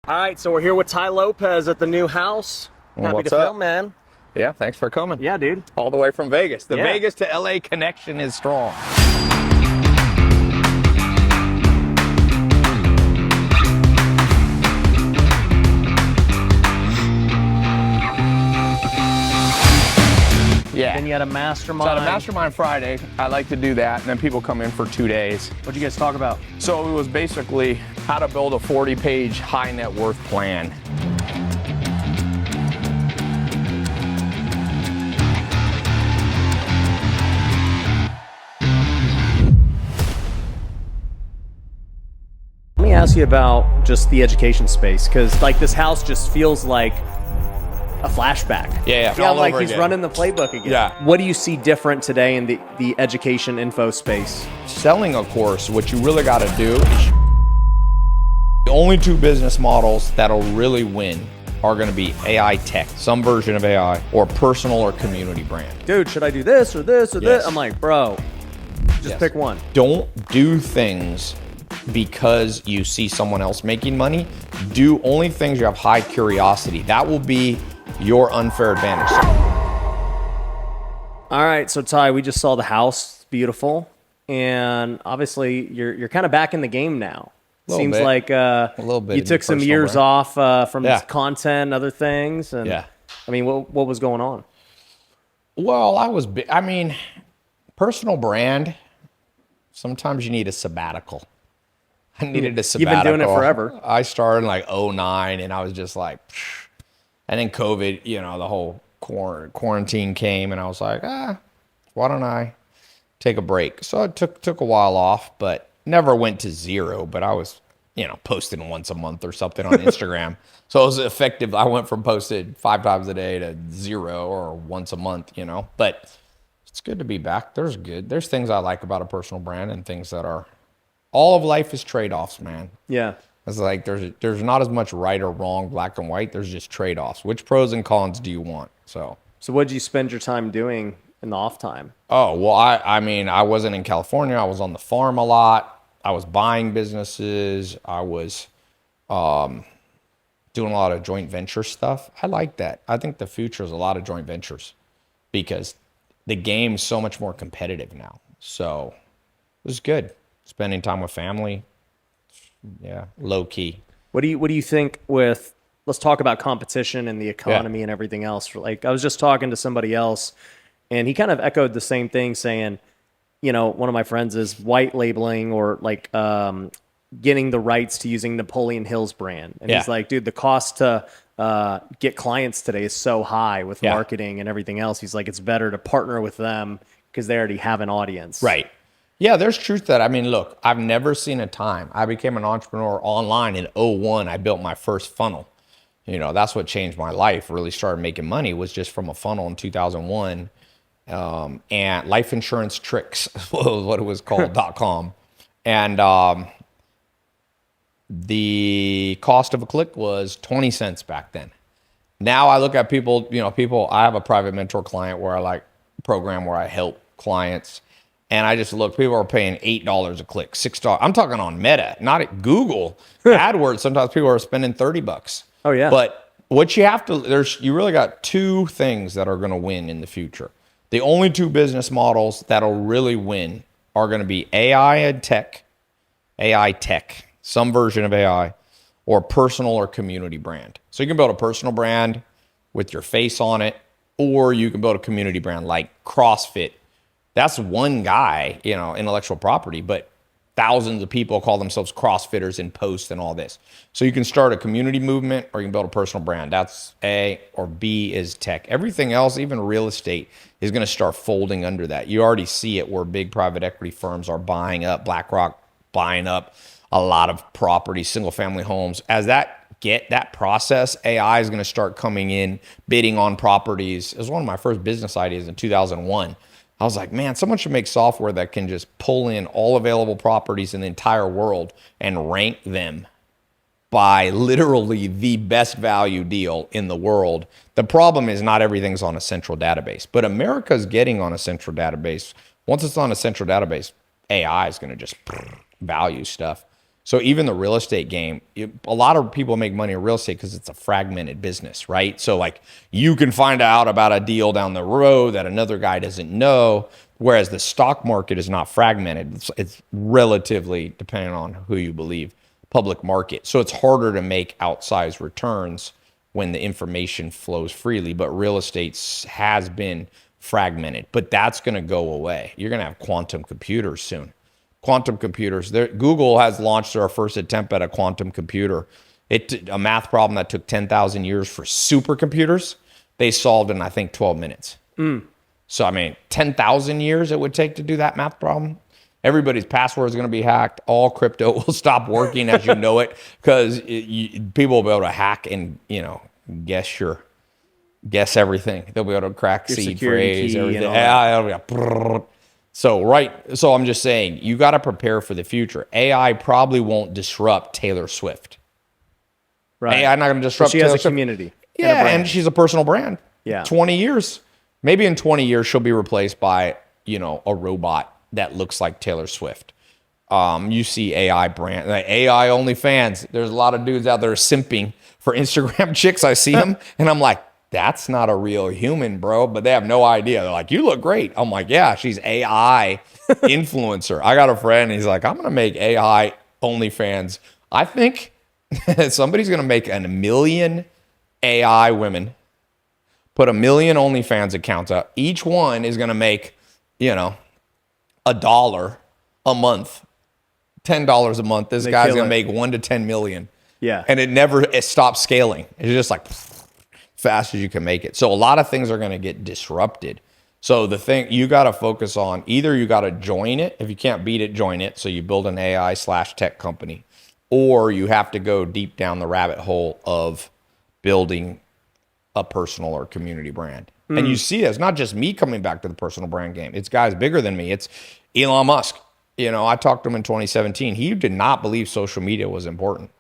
All right, so we're here with Tai Lopez at the new house. Happy What's to up? film, man. Yeah, thanks for coming. Yeah, dude. All the way from Vegas. The Yeah. Vegas to LA connection is strong. Yeah. Then you had a So mastermind. at a mastermind Friday, I like to do that, and then people come in for 2 days. What'd you guys talk about? So it was basically how to build a 40-page high net worth plan. Let me ask you about just the education space, because like this house just feels like a flashback. Yeah, Yeah, all like over he's again. running the playbook again. Yeah. What do you see different today in the education info space? Selling a course, what you really got to do is the only two business models that'll really win are going to be AI tech, some version of AI, or personal or community brand. Dude, should I do this or this or Yes. this? I'm like, bro, just Yes. pick one. Don't do things because you see someone else making money. Do only things you have high curiosity. That will be your unfair advantage. All right, so Ty, we just saw the house. It's beautiful. And obviously you're kind of back in the game now. Little Seems bit. like little bit you in took the some personal years brand. off from Yeah. content and other things. And Yeah. I mean, what was going on? Well, I mean, personal brand, sometimes you need a sabbatical. I needed a sabbatical. You've been doing it forever. I started in like 2009, and I was just like, psh. And then COVID, the whole quarantine came, and I was like, why don't I take a break? So I took a while off, but never went to zero. But I was, posting once a month or something on Instagram. So it was effective. I went from posted 5 times a day to 0 or once a month, But it's good to be back. There's things I like about a personal brand and things that are, all of life is trade-offs, man. Yeah. It's like there's not as much right or wrong, black and white. There's just trade-offs. Which pros and cons do you want? So what did you spend your time doing in the off time? Oh, well, I mean, I wasn't in California. I was on the farm a lot. I was buying businesses. I was doing a lot of joint venture stuff. I like that. I think the future is a lot of joint ventures because the game's so much more competitive now. So it was good. Spending time with family. Yeah, low key. What do you think with, let's talk about competition and the economy and everything else. Like I was just talking to somebody else and he kind of echoed the same thing saying, one of my friends is white labeling or like getting the rights to using Napoleon Hill's brand. And he's like, dude, the cost to get clients today is so high with marketing and everything else. He's like, it's better to partner with them because they already have an audience. Right. Yeah, there's truth to that. I mean, look, I've never seen a time. I became an entrepreneur online in 2001. I built my first funnel. That's what changed my life, really started making money, was just from a funnel in 2001. And Life Insurance Tricks was what it was called, .com. And the cost of a click was 20 cents back then. Now I look at people, I have a private mentor client where I program where I help clients. And I just look, people are paying $8 a click, $6. I'm talking on Meta, not at Google. AdWords, sometimes people are spending $30. Oh, yeah. But what you have to, you really got two things that are going to win in the future. The only two business models that'll really win are going to be AI tech, some version of AI, or personal or community brand. So you can build a personal brand with your face on it, or you can build a community brand like CrossFit. That's one guy, intellectual property, but thousands of people call themselves CrossFitters and post and all this. So you can start a community movement or you can build a personal brand. That's A, or B is tech. Everything else, even real estate, is going to start folding under that. You already see it where big private equity firms are buying up, BlackRock buying up a lot of properties, single family homes. As that process, AI is going to start coming in, bidding on properties. It was one of my first business ideas in 2001. I was like, man, someone should make software that can just pull in all available properties in the entire world and rank them by literally the best value deal in the world. The problem is not everything's on a central database, but America's getting on a central database. Once it's on a central database, AI is going to just value stuff. So even the real estate game, a lot of people make money in real estate because it's a fragmented business, right? So like you can find out about a deal down the road that another guy doesn't know, whereas the stock market is not fragmented. It's relatively, depending on who you believe, public market. So it's harder to make outsized returns when the information flows freely. But real estate has been fragmented, but that's going to go away. You're going to have quantum computers soon. Quantum computers. Google has launched their first attempt at a quantum computer. A math problem that took 10,000 years for supercomputers, they solved in, I think, 12 minutes. So, I mean, 10,000 years it would take to do that math problem. Everybody's password is going to be hacked. All crypto will stop working as you know it, because people will be able to hack and, guess everything. They'll be able to crack seed phrase, everything. So I'm just saying, you got to prepare for the future. AI probably won't disrupt Taylor Swift. Right. AI not going to disrupt Taylor Swift. She has a community. Yeah, and she's a personal brand. Yeah. 20 years. Maybe in 20 years, she'll be replaced by, a robot that looks like Taylor Swift. You see AI brand, like AI OnlyFans. There's a lot of dudes out there simping for Instagram chicks. I see them, and I'm like, that's not a real human, bro. But they have no idea. They're like, you look great. I'm like, yeah, she's AI influencer. I got a friend. He's like, I'm going to make AI OnlyFans. I think somebody's going to make 1 million AI women, put 1 million OnlyFans accounts up. Each one is going to make, $1 a month, $10 a month. This guy's going to make 1 to 10 million. Yeah. And it stops scaling. It's just like fast as you can make it. So a lot of things are going to get disrupted. So the thing you got to focus on, either you got to join it. If you can't beat it, join it. So you build an AI/tech company, or you have to go deep down the rabbit hole of building a personal or community brand. And you see, it's not just me coming back to the personal brand game. It's guys bigger than me. It's Elon Musk. I talked to him in 2017. He did not believe social media was important.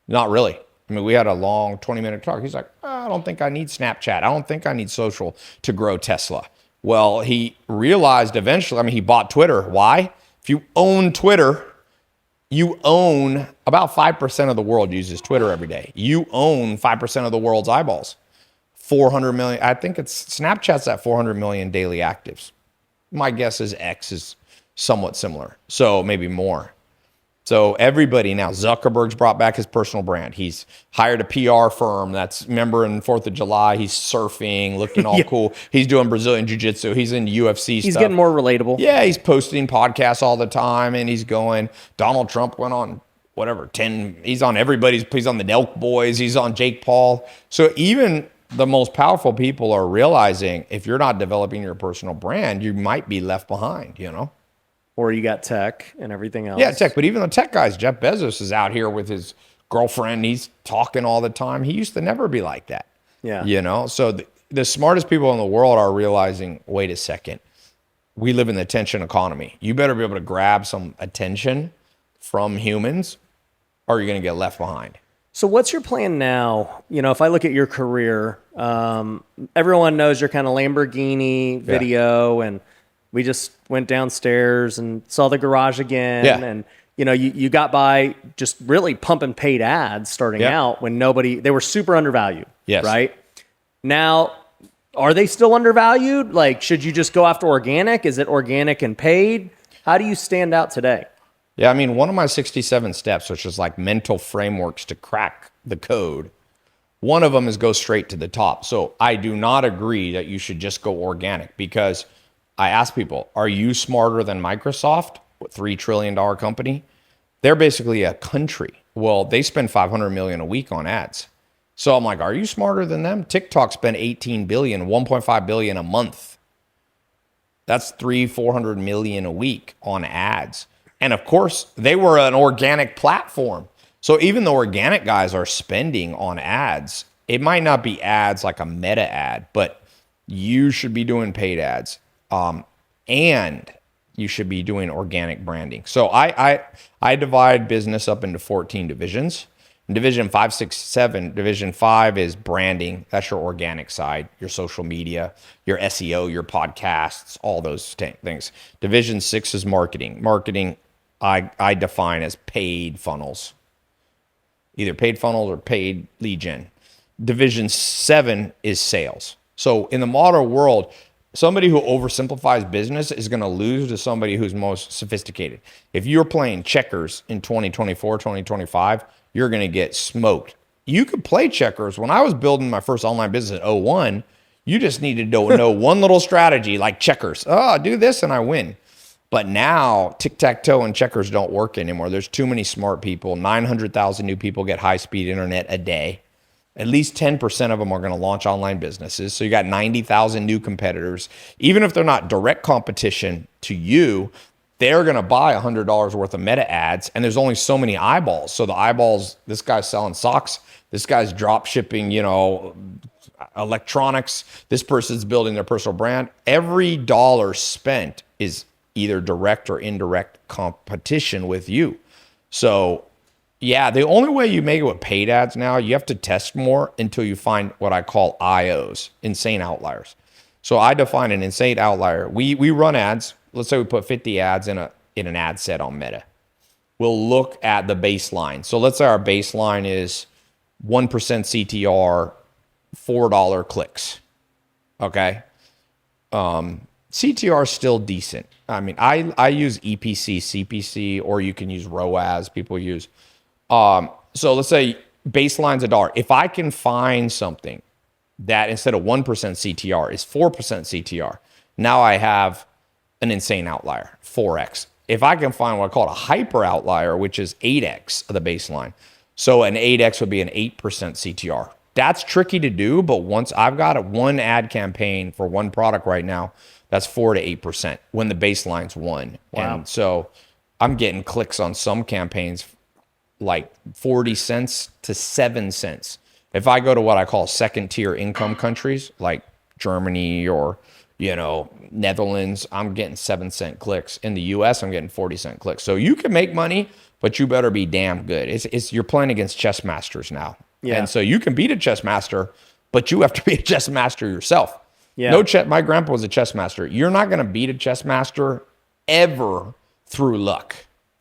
Not really. I mean, we had a long 20-minute talk. He's like, I don't think I need Snapchat. I don't think I need social to grow Tesla. Well, he realized eventually, he bought Twitter. Why? If you own Twitter, you own about 5% of the world uses Twitter every day. You own 5% of the world's eyeballs. 400 million. I think Snapchat's at 400 million daily actives. My guess is X is somewhat similar. So maybe more. So everybody now, Zuckerberg's brought back his personal brand. He's hired a PR firm that's member in 4th of July. He's surfing, looking all cool. He's doing Brazilian Jiu-Jitsu. He's in UFC stuff. He's getting more relatable. Yeah, he's posting podcasts all the time, and he's going. Donald Trump went on whatever, 10. He's on he's on the Nelk Boys. He's on Jake Paul. So even the most powerful people are realizing if you're not developing your personal brand, you might be left behind, Or you got tech and everything else. Yeah, tech. But even the tech guys, Jeff Bezos is out here with his girlfriend. He's talking all the time. He used to never be like that. Yeah. So the smartest people in the world are realizing, wait a second, we live in the attention economy. You better be able to grab some attention from humans or you're going to get left behind. So what's your plan now? If I look at your career, everyone knows your kind of Lamborghini video, and we just went downstairs and saw the garage again. Yeah. And, you got by just really pumping paid ads starting out when they were super undervalued. Yes. Right? Now, are they still undervalued? Like, should you just go after organic? Is it organic and paid? How do you stand out today? Yeah, one of my 67 steps, which is like mental frameworks to crack the code, one of them is go straight to the top. So I do not agree that you should just go organic, because I ask people, are you smarter than Microsoft, a $3 trillion company? They're basically a country. Well, they spend $500 million a week on ads. So I'm like, are you smarter than them? TikTok spent $18 billion, $1.5 billion a month. That's $400 million a week on ads. And of course, they were an organic platform. So even the organic guys are spending on ads. It might not be ads like a Meta ad, but you should be doing paid ads. And you should be doing organic branding. So I divide business up into 14 divisions. In division 5, 6, 7, division 5 is branding. That's your organic side, your social media, your SEO, your podcasts, all those things. Division 6 is marketing. Marketing I define as paid funnels, either paid funnels or paid lead gen. Division 7 is sales. So in the modern world, somebody who oversimplifies business is going to lose to somebody who's most sophisticated. If you're playing checkers in 2024, 2025, you're going to get smoked. You could play checkers. When I was building my first online business at 01, you just needed to know one little strategy like checkers. Oh, do this and I win. But now tic-tac-toe and checkers don't work anymore. There's too many smart people. 900,000 new people get high-speed internet a day. At least 10% of them are going to launch online businesses. So you got 90,000 new competitors. Even if they're not direct competition to you, they're going to buy $100 worth of meta ads, and there's only so many eyeballs. So the eyeballs, this guy's selling socks, this guy's drop shipping, electronics, this person's building their personal brand. Every dollar spent is either direct or indirect competition with you. So yeah, the only way you make it with paid ads now, you have to test more until you find what I call IOs, insane outliers. So I define an insane outlier. We run ads. Let's say we put 50 ads in an ad set on Meta. We'll look at the baseline. So let's say our baseline is 1% CTR, $4 clicks. Okay. CTR is still decent. I mean, I use EPC, CPC, or you can use ROAS. People use. So let's say baseline's $1. If I can find something that instead of 1% CTR is 4% CTR, now I have an insane outlier, 4x. If I can find what I call a hyper outlier, which is 8x of the baseline. So an 8x would be an 8% CTR. That's tricky to do, but once I've got one ad campaign for one product right now, that's 4 to 8% when the baseline's 1. Wow. And so I'm getting clicks on some campaigns like 40 cents to 7 cents. If I go to what I call second tier income countries like Germany or, Netherlands, I'm getting 7-cent clicks. In the US, I'm getting 40-cent clicks. So you can make money, but you better be damn good. You're playing against chess masters now. Yeah. And so you can beat a chess master, but you have to be a chess master yourself. Yeah. My grandpa was a chess master. You're not going to beat a chess master ever through luck.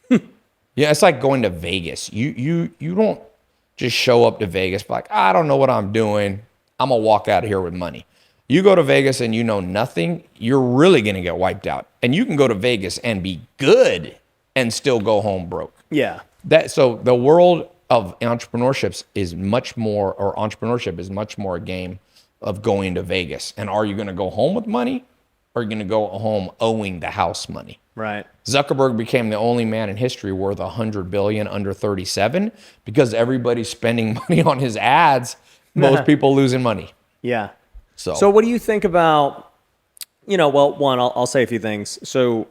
Yeah, it's like going to Vegas. You don't just show up to Vegas like, I don't know what I'm doing. I'm going to walk out of here with money. You go to Vegas and you know nothing, you're really going to get wiped out. And you can go to Vegas and be good and still go home broke. Yeah. So the world of entrepreneurship is much more a game of going to Vegas. And are you going to go home with money or are you going to go home owing the house money? Right. Zuckerberg became the only man in history worth $100 billion under 37 because everybody's spending money on his ads. Most people losing money. Yeah. So what do you think about, one, I'll say a few things. So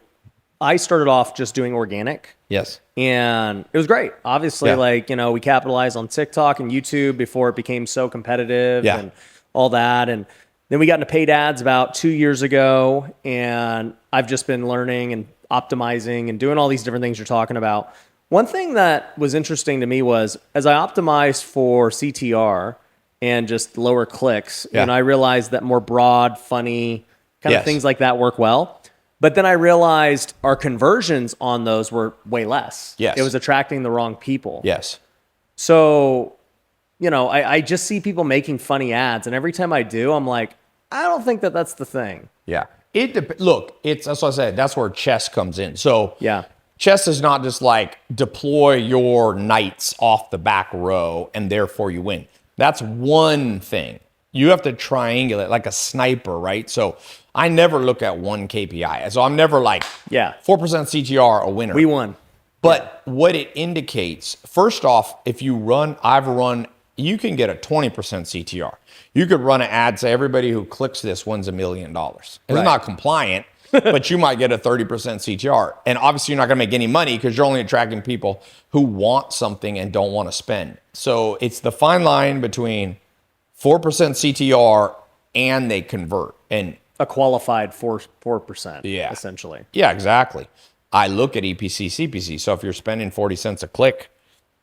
I started off just doing organic. Yes. And it was great. Obviously, Yeah. we capitalized on TikTok and YouTube before it became so competitive and all that. And then we got into paid ads about 2 years ago. And I've just been learning and optimizing and doing all these different things you're talking about. One thing that was interesting to me was as I optimized for CTR and just lower clicks, I realized that more broad, funny kind of things like that work well. But then I realized our conversions on those were way less. Yes. It was attracting the wrong people. Yes. So, I just see people making funny ads. And every time I do, I'm like, I don't think that that's the thing. Yeah. That's what I said. That's where chess comes in. So Yeah. chess is not just like deploy your knights off the back row and therefore you win. That's one thing. You have to triangulate like a sniper, right? So I never look at one KPI. So I'm never like, 4% CTR, a winner. We won. But what it indicates, first off, if you you can get a 20% CTR. You could run an ad, say everybody who clicks this wins $1 million. It's not compliant, but you might get a 30% CTR. And obviously you're not gonna make any money because you're only attracting people who want something and don't want to spend. So it's the fine line between 4% CTR and they convert. And A qualified 4%, essentially. Yeah, exactly. I look at EPC, CPC. So if you're spending 40 cents a click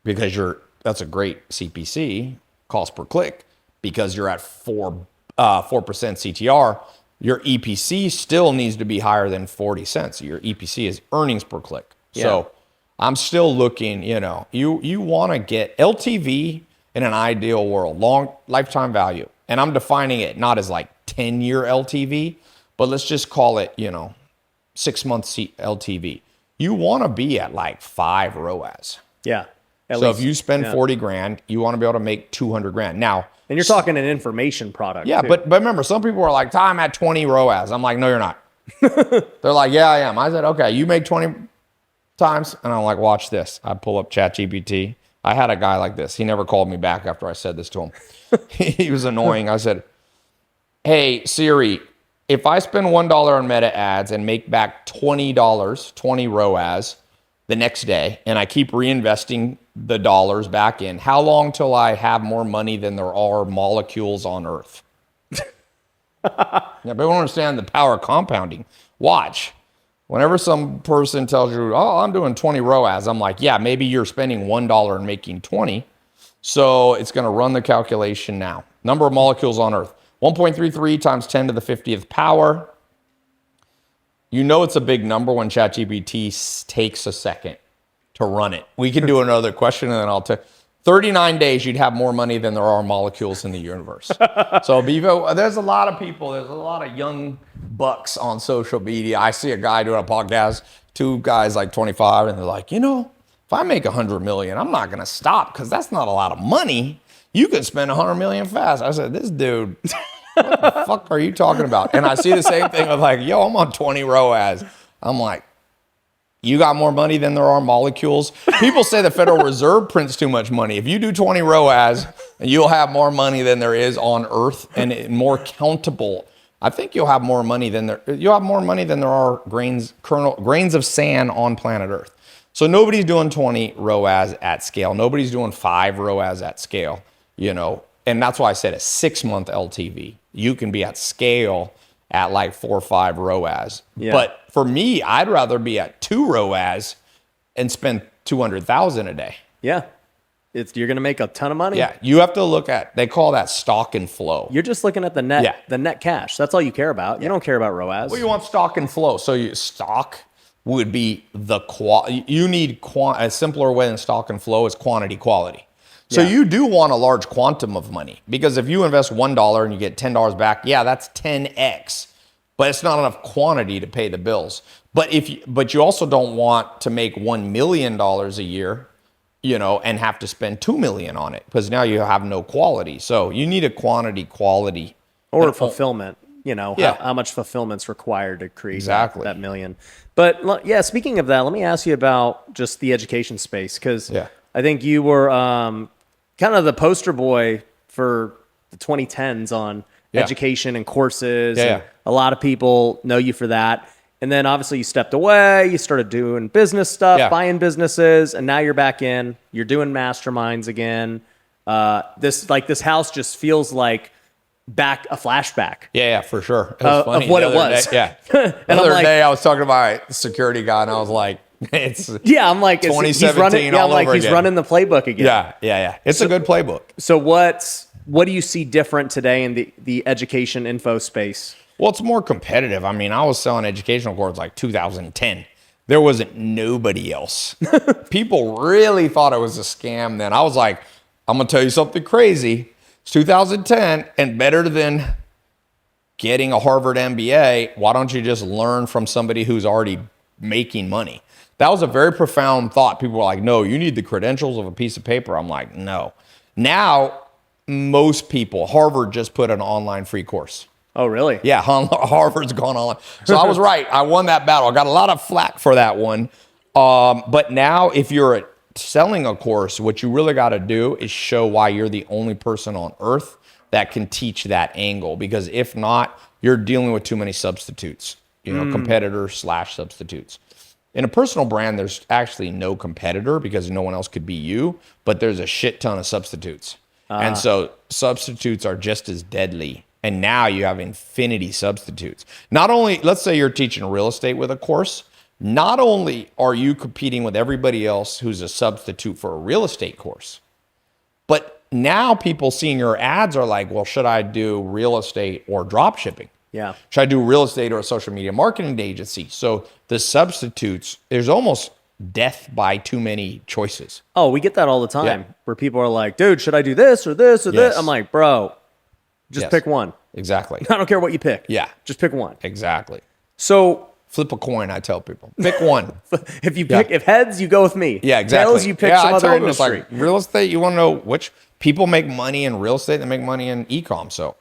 because that's a great CPC, cost per click, because you're at 4% CTR, your EPC still needs to be higher than 40 cents. Your EPC is earnings per click. Yeah. So I'm still looking, you want to get LTV in an ideal world, long lifetime value. And I'm defining it not as like 10-year LTV, but let's just call it, 6 months LTV. You want to be at like 5 ROAS. Yeah. So if you spend 40 grand, you want to be able to make 200 grand. Now, and you're talking an information product. Yeah, too. but remember, some people are like, I'm at 20 ROAS. I'm like, no, you're not. They're like, yeah, I am. I said, okay, you make 20 times. And I'm like, watch this. I pull up ChatGPT. I had a guy like this. He never called me back after I said this to him. He was annoying. I said, hey, Siri, if I spend $1 on Meta ads and make back $20, 20 ROAS the next day, and I keep reinvesting the dollars back in, how long till I have more money than there are molecules on Earth? Yeah, but don't understand the power of compounding. Watch. Whenever some person tells you, oh, I'm doing 20 ROAS, I'm like, yeah, maybe you're spending $1 and making 20. So it's going to run the calculation now. Number of molecules on Earth, 1.33 times 10 to the 50th power. You know it's a big number when ChatGPT takes a second to run it. We can do another question and then I'll tell 39 days, you'd have more money than there are molecules in the universe. So Bevo, there's a lot of people, there's a lot of young bucks on social media. I see a guy doing a podcast, 2 guys like 25, and they're like, if I make 100 million, I'm not going to stop because that's not a lot of money. You can spend 100 million fast. I said, this dude, what the fuck are you talking about? And I see the same thing of like, yo, I'm on 20 ROAS. I'm like, you got more money than there are molecules. People say the Federal Reserve prints too much money. If you do 20 ROAS, you'll have more money than there is on Earth and more countable. I think you'll have more money than there are grains of sand on planet Earth. So nobody's doing 20 ROAS at scale. Nobody's doing 5 ROAS at scale, and that's why I said a 6-month LTV. You can be at scale at like 4 or 5 ROAS. Yeah. But for me, I'd rather be at 2 ROAS and spend 200,000 a day. Yeah. You're going to make a ton of money. Yeah. You have to look at, they call that stock and flow. You're just looking at the net cash. That's all you care about. You don't care about ROAS. Well, you want stock and flow. So stock would be you need a simpler way than stock and flow is quantity quality. So you do want a large quantum of money because if you invest $1 and you get $10 back, yeah, that's 10x, but it's not enough quantity to pay the bills. But you also don't want to make $1 million a year, and have to spend $2 million on it because now you have no quality. So you need a quality, or fulfillment. How much fulfillment's required to create that million. But yeah, speaking of that, let me ask you about just the education space because I think you were kind of the poster boy for the 2010s on education and courses. And a lot of people know you for that. And then obviously you stepped away, you started doing business stuff, buying businesses, and now you're back in, you're doing masterminds again. This house just feels like a flashback. Yeah, for sure. It was funny. Of what it was. The other day I was talking to my security guy and I was like, I'm like, 2017 all over again. He's running the playbook again. Yeah. It's a good playbook. So what do you see different today in the education info space? Well, it's more competitive. I mean, I was selling educational courses like 2010. There wasn't nobody else. People really thought it was a scam then. I was like, I'm going to tell you something crazy. It's 2010 and better than getting a Harvard MBA. Why don't you just learn from somebody who's already making money? That was a very profound thought. People were like, no, you need the credentials of a piece of paper. I'm like, no. Now, most people, Harvard just put an online free course. Oh, really? Yeah, Harvard's gone online. So I was right. I won that battle. I got a lot of flack for that one. But now if you're selling a course, what you really got to do is show why you're the only person on earth that can teach that angle. Because if not, you're dealing with too many substitutes, competitors/substitutes. In a personal brand, there's actually no competitor because no one else could be you, but there's a shit ton of substitutes. And so substitutes are just as deadly. And now you have infinity substitutes. Not only, let's say you're teaching real estate with a course, not only are you competing with everybody else who's a substitute for a real estate course, but now people seeing your ads are like, well, should I do real estate or drop shipping? Yeah. Should I do real estate or a social media marketing agency? So the substitutes, there's almost death by too many choices. Oh, we get that all the time where people are like, dude, should I do this or this or this? I'm like, bro, just pick one. Exactly. I don't care what you pick. Yeah. Just pick one. Exactly. So flip a coin, I tell people. Pick one. if heads, you go with me. Yeah, exactly. Tails, you pick some other industry. Like, real estate, you want to know which people make money in real estate and make money in e-com. So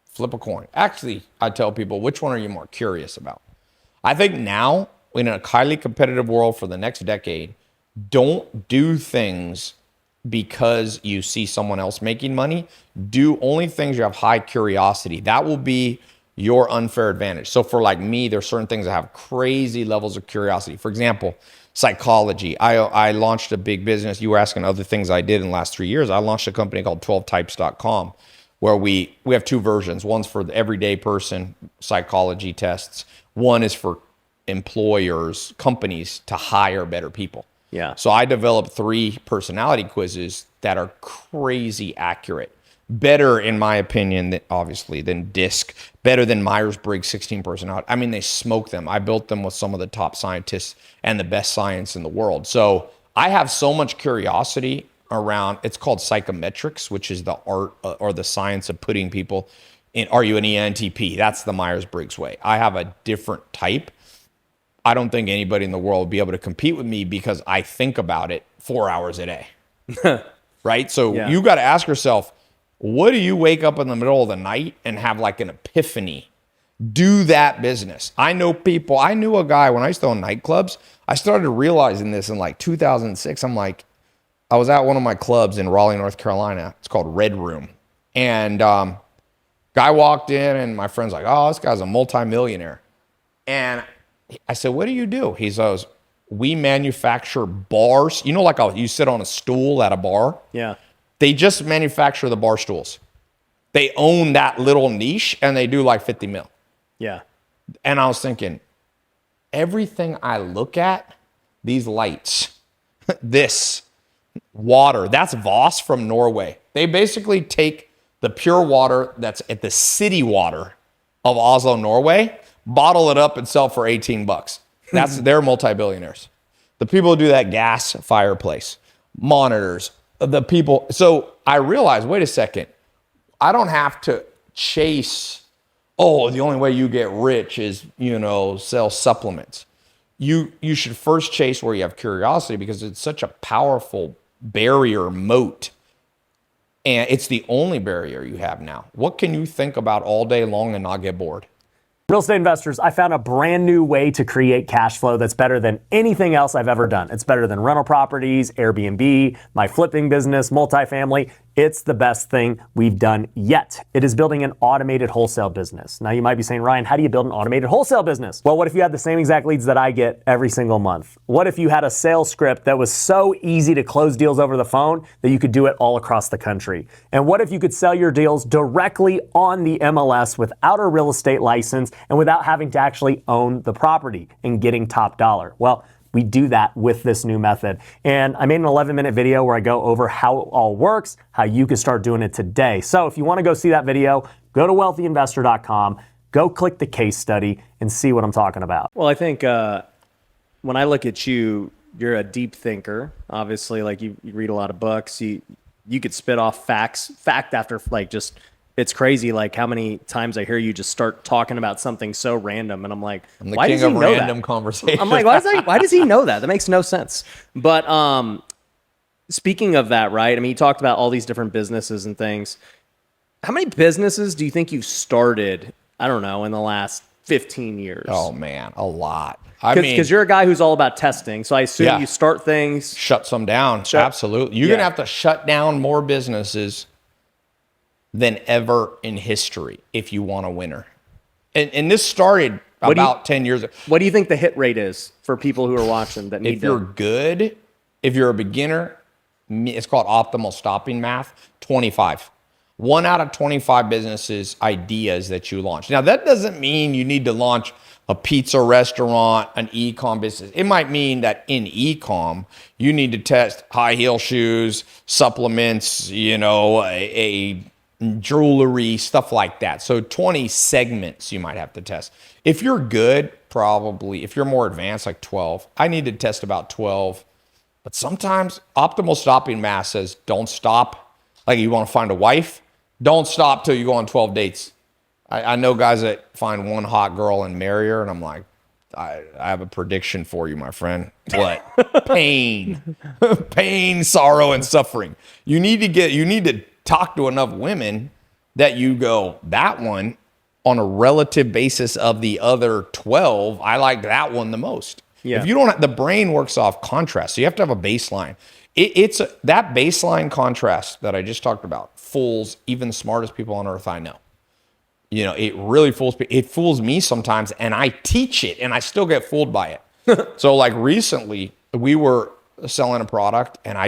flip a coin. Actually, I tell people, which one are you more curious about? I think now, in a highly competitive world for the next decade, don't do things because you see someone else making money. Do only things you have high curiosity. That will be your unfair advantage. So for like me, there's certain things that have crazy levels of curiosity. For example, psychology. I launched a big business. You were asking other things I did in the last 3 years. I launched a company called 12types.com where we have two versions. One's for the everyday person, psychology tests. One is for employers, companies to hire better people. Yeah. So I developed 3 personality quizzes that are crazy accurate. Better, in my opinion, than DISC. Better than Myers-Briggs 16 personality. I mean, they smoke them. I built them with some of the top scientists and the best science in the world. So I have so much curiosity around, it's called psychometrics, which is the art or the science of putting people in, are you an ENTP? That's the Myers-Briggs way. I have a different type. I don't think anybody in the world will be able to compete with me because I think about it 4 hours a day. Right? So you got to ask yourself, what do you wake up in the middle of the night and have like an epiphany? Do that business. I know people. I knew a guy when I used to own nightclubs. I started realizing this in like 2006. I'm like, I was at one of my clubs in Raleigh, North Carolina. It's called Red Room. And guy walked in and my friend's like, oh, this guy's a multimillionaire. And I said, what do you do? He says, we manufacture bars. You know, like you sit on a stool at a bar? Yeah. They just manufacture the bar stools. They own that little niche and they do like 50 mil. Yeah. And I was thinking, everything I look at, these lights, this water, that's Voss from Norway. They basically take the pure water that's at the city water of Oslo, Norway, bottle it up and sell for $18. They're multi-billionaires. The people who do that gas fireplace, monitors, the people. So I realized, wait a second, I don't have to chase, the only way you get rich is, sell supplements. You should first chase where you have curiosity because it's such a powerful barrier moat. And it's the only barrier you have now. What can you think about all day long and not get bored? Real estate investors, I found a brand new way to create cash flow that's better than anything else I've ever done. It's better than rental properties, Airbnb, my flipping business, multifamily. It's the best thing we've done yet. It is building an automated wholesale business. Now you might be saying, Ryan, how do you build an automated wholesale business? Well, what if you had the same exact leads that I get every single month? What if you had a sales script that was so easy to close deals over the phone that you could do it all across the country? And what if you could sell your deals directly on the MLS without a real estate license and without having to actually own the property and getting top dollar? Well, we do that with this new method. And I made an 11-minute video where I go over how it all works, how you can start doing it today. So if you want to go see that video, go to wealthyinvestor.com, go click the case study and see what I'm talking about. Well, I think when I look at you, you're a deep thinker. Obviously, like you read a lot of books. You could spit off fact after it's crazy, like how many times I hear you just start talking about something so random, and I'm like, I'm the why king does he of know random that? conversation. I'm like, why does he know that? That makes no sense. But speaking of that, right? I mean, you talked about all these different businesses and things. How many businesses do you think you've started, I don't know, in the last 15 years? Oh, man, a lot. Because you're a guy who's all about testing, so I assume you start things. Shut some down. Absolutely. You're going to have to shut down more businesses than ever in history if you want a winner. And this started about 10 years ago. What do you think the hit rate is for people who are watching that need If you're good, if you're a beginner, it's called optimal stopping math, 25. 1 out of 25 businesses, ideas that you launch. Now, that doesn't mean you need to launch a pizza restaurant, an e-com business. It might mean that in e-com, you need to test high heel shoes, supplements, a jewelry, stuff like that. So 20 segments you might have to test. If you're good, probably, if you're more advanced, like 12. I need to test about 12. But sometimes optimal stopping mass says don't stop. Like you want to find a wife, don't stop till you go on 12 dates. I know guys that find one hot girl and marry her, and I'm like, I have a prediction for you, my friend. What? Pain. Pain, sorrow, and suffering. You need to talk to enough women that you go, that one, on a relative basis of the other 12, I like that one the most. Yeah. If you don't, the brain works off contrast. So you have to have a baseline. That baseline contrast that I just talked about fools even the smartest people on earth I know. You know, it really fools me. It fools me sometimes, and I teach it, and I still get fooled by it. So like recently, we were selling a product, and I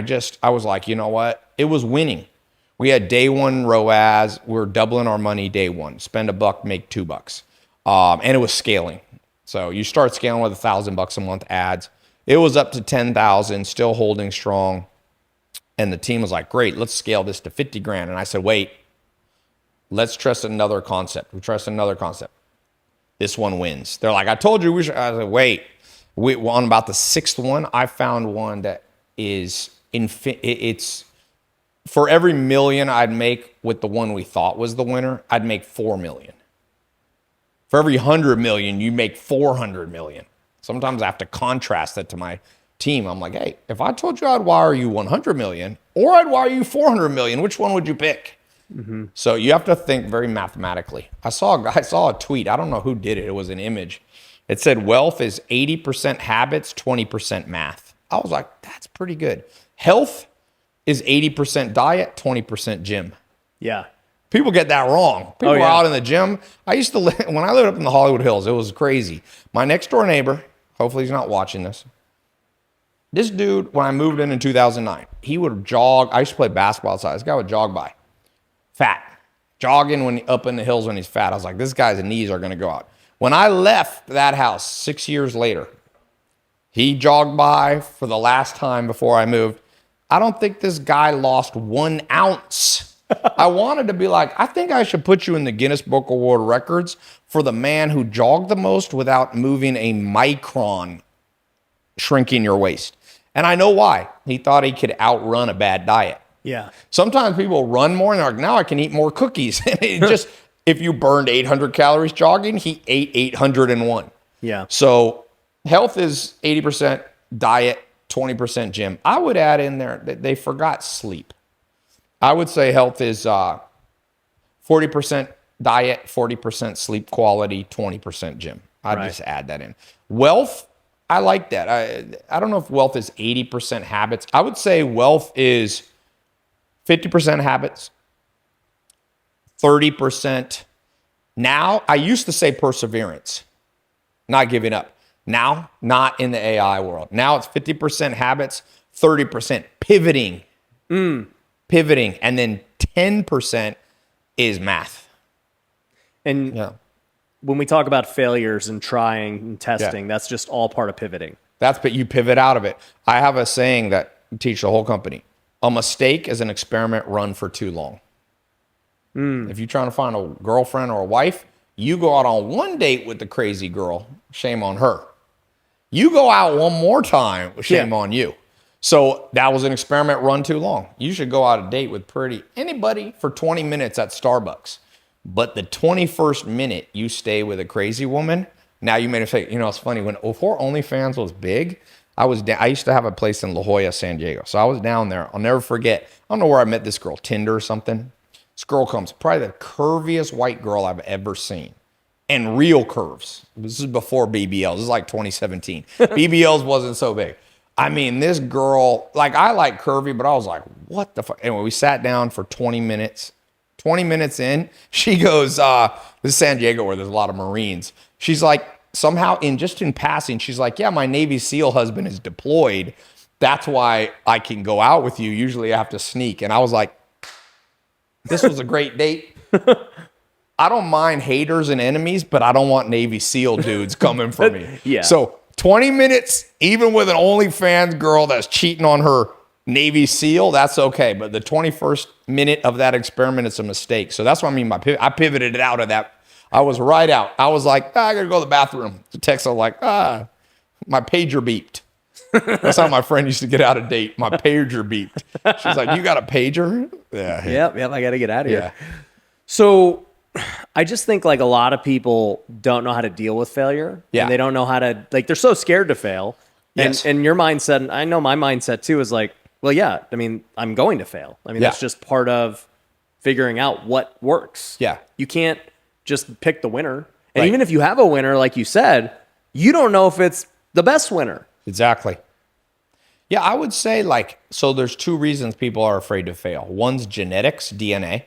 was like, you know what? It was winning. We had day one ROAS. We were doubling our money day one. Spend $1, make $2. And it was scaling. So you start scaling with $1,000 a month ads. It was up to 10,000, still holding strong. And the team was like, great, let's scale this to 50 grand. And I said, wait, let's test another concept. We trust another concept. This one wins. They're like, I told you we should. I said, wait. On about the 6th one, I found one that is, it's for every million I'd make with the one we thought was the winner, I'd make 4 million. For every 100 million, you make 400 million. Sometimes I have to contrast that to my team. I'm like, hey, if I told you I'd wire you 100 million or I'd wire you 400 million, which one would you pick? Mm-hmm. So you have to think very mathematically. I saw a tweet. I don't know who did it. It was an image. It said wealth is 80% habits, 20% math. I was like, that's pretty good. Health is 80% diet, 20% gym. Yeah. People get that wrong. People are out in the gym. I used to live, when I lived up in the Hollywood Hills, it was crazy. My next door neighbor, hopefully he's not watching this. This dude, when I moved in 2009, he would jog. I used to play basketball outside. This guy would jog by. Fat. Jogging up in the hills when he's fat. I was like, this guy's knees are going to go out. When I left that house 6 years later, he jogged by for the last time before I moved. I don't think this guy lost 1 ounce. I wanted to be like, I think I should put you in the Guinness Book of World Records for the man who jogged the most without moving a micron, shrinking your waist. And I know why. He thought he could outrun a bad diet. Yeah. Sometimes people run more and they're like, now I can eat more cookies. It just, if you burned 800 calories jogging, he ate 801. Yeah. So health is 80% diet, 20% gym. I would add in there that they forgot sleep. I would say health is 40% diet, 40% sleep quality, 20% gym. I'd just add that in. Wealth, I like that. I don't know if wealth is 80% habits. I would say wealth is 50% habits, 30%. Now, I used to say perseverance, not giving up. Now, not in the AI world. Now it's 50% habits, 30% pivoting. Pivoting, and then 10% is math. And when we talk about failures and trying and testing, that's just all part of pivoting. But you pivot out of it. I have a saying that I teach the whole company. A mistake is an experiment run for too long. If you're trying to find a girlfriend or a wife, you go out on one date with the crazy girl, shame on her. You go out one more time, shame on you. So that was an experiment run too long. You should go out a date with anybody for 20 minutes at Starbucks. But the 21st minute you stay with a crazy woman, now you made a mistake. You know, it's funny. Before OnlyFans was big, I used to have a place in La Jolla, San Diego. So I was down there. I'll never forget. I don't know where I met this girl, Tinder or something. This girl comes, probably the curviest white girl I've ever seen. And real curves. This is before BBLs. This is like 2017. BBLs wasn't so big. I mean, this girl, like, I like curvy, but I was like, what the fuck? Anyway, we sat down for 20 minutes. 20 minutes in, she goes, this is San Diego where there's a lot of Marines. She's like, somehow in passing, she's like, yeah, my Navy SEAL husband is deployed. That's why I can go out with you. Usually I have to sneak. And I was like, this was a great date. I don't mind haters and enemies, but I don't want Navy SEAL dudes coming for me. Yeah. So 20 minutes, even with an OnlyFans girl that's cheating on her Navy SEAL, that's okay. But the 21st minute of that experiment is a mistake. So that's what I mean by pivot. I pivoted out of that. I was right out. I was like, I got to go to the bathroom. The text, I was like, my pager beeped. That's how my friend used to get out of date. My pager beeped. She's like, you got a pager? Yeah. Yep. I got to get out of here. Yeah. So I just think like a lot of people don't know how to deal with failure. Yeah. And they don't know how to, like, they're so scared to fail. Yes. And your mindset, and I know my mindset too, is like, well, yeah, I mean, I'm going to fail. I mean, that's just part of figuring out what works. Yeah. You can't just pick the winner. And Right. even if you have a winner, like you said, you don't know if it's the best winner. Exactly. Yeah, I would say so there's two reasons people are afraid to fail. One's genetics, DNA.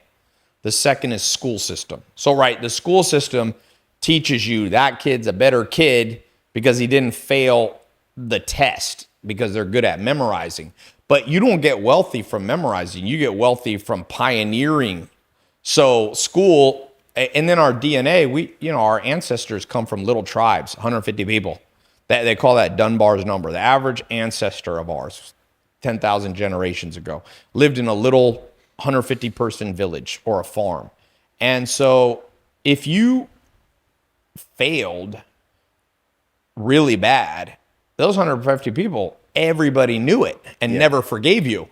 The second is school system. So, the school system teaches you that kid's a better kid because he didn't fail the test because they're good at memorizing. But you don't get wealthy from memorizing. You get wealthy from pioneering. So school, and then our DNA, our ancestors come from little tribes, 150 people. They call that Dunbar's number. The average ancestor of ours, 10,000 generations ago, lived in a little 150-person village or a farm. And so if you failed really bad, those 150 people, everybody knew it and never forgave you.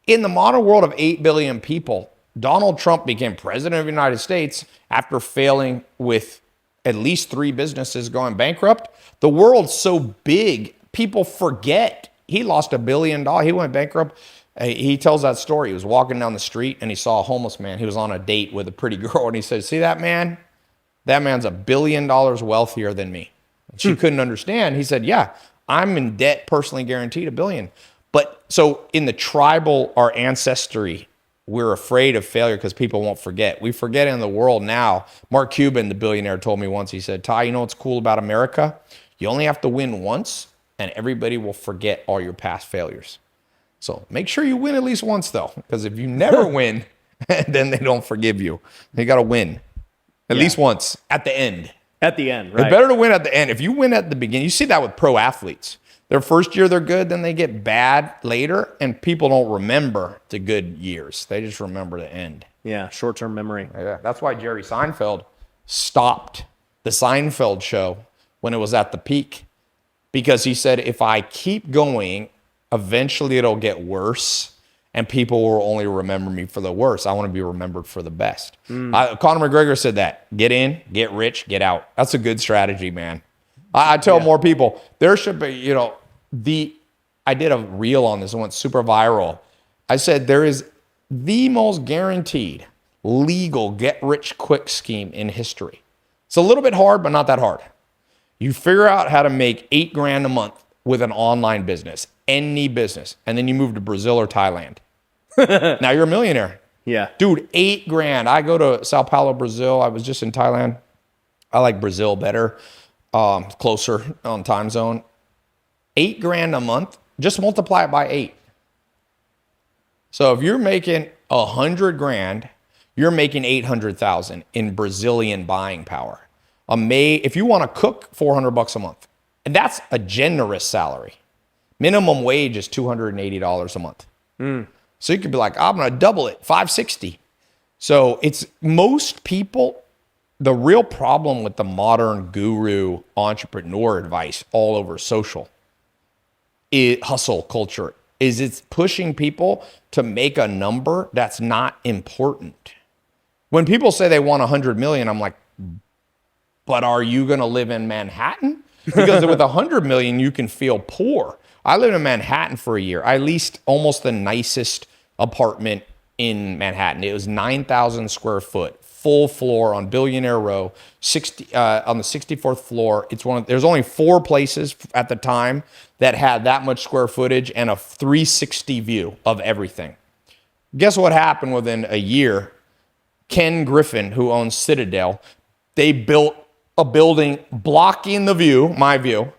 In the modern world of 8 billion people, Donald Trump became president of the United States after failing with at least 3 businesses going bankrupt. The world's so big, people forget. He lost $1 billion. He went bankrupt. He tells that story. He was walking down the street and he saw a homeless man. He was on a date with a pretty girl and he said, see that man? That man's $1 billion wealthier than me. And she couldn't understand. He said, yeah, I'm in debt, personally guaranteed $1 billion. But so in the tribal, our ancestry, we're afraid of failure because people won't forget. We forget in the world now. Mark Cuban, the billionaire, told me once, he said, Tai, you know what's cool about America? You only have to win once and everybody will forget all your past failures. So make sure you win at least once though, because if you never win, then they don't forgive you. You got to win at least once at the end. At the end, right? It's better to win at the end. If you win at the beginning, you see that with pro athletes. Their first year, they're good. Then they get bad later. And people don't remember the good years. They just remember the end. Yeah, short-term memory. Yeah, that's why Jerry Seinfeld stopped the Seinfeld show when it was at the peak. Because he said, if I keep going, eventually it'll get worse. And people will only remember me for the worst. I want to be remembered for the best. Conor McGregor said that. Get in, get rich, get out. That's a good strategy, man. I tell more people, there should be, I did a reel on this. It went super viral. I said there is the most guaranteed legal get-rich-quick scheme in history. It's a little bit hard, but not that hard. You figure out how to make $8,000 a month with an online business, any business, and then you move to Brazil or Thailand. Now you're a millionaire. Yeah. Dude, $8,000. I go to Sao Paulo, Brazil. I was just in Thailand. I like Brazil better, closer on time zone. $8,000 a month, just multiply it by 8. So if you're making $100,000, you're making 800,000 in Brazilian buying power. If you want to cook, $400 a month. And that's a generous salary. Minimum wage is $280 a month. So you could be like, I'm going to double it, $560. So it's most people, the real problem with the modern guru entrepreneur advice all over social hustle culture is it's pushing people to make a number that's not important. When people say they want 100 million, I'm like, but are you going to live in Manhattan? Because with 100 million, you can feel poor. I lived in Manhattan for a year. I leased almost the nicest apartment in Manhattan. It was 9,000 square foot, full floor on Billionaire Row, on the 64th floor. There's only 4 places at the time that had that much square footage and a 360 view of everything. Guess what happened within a year? Ken Griffin, who owns Citadel, they built a building blocking the view, my view,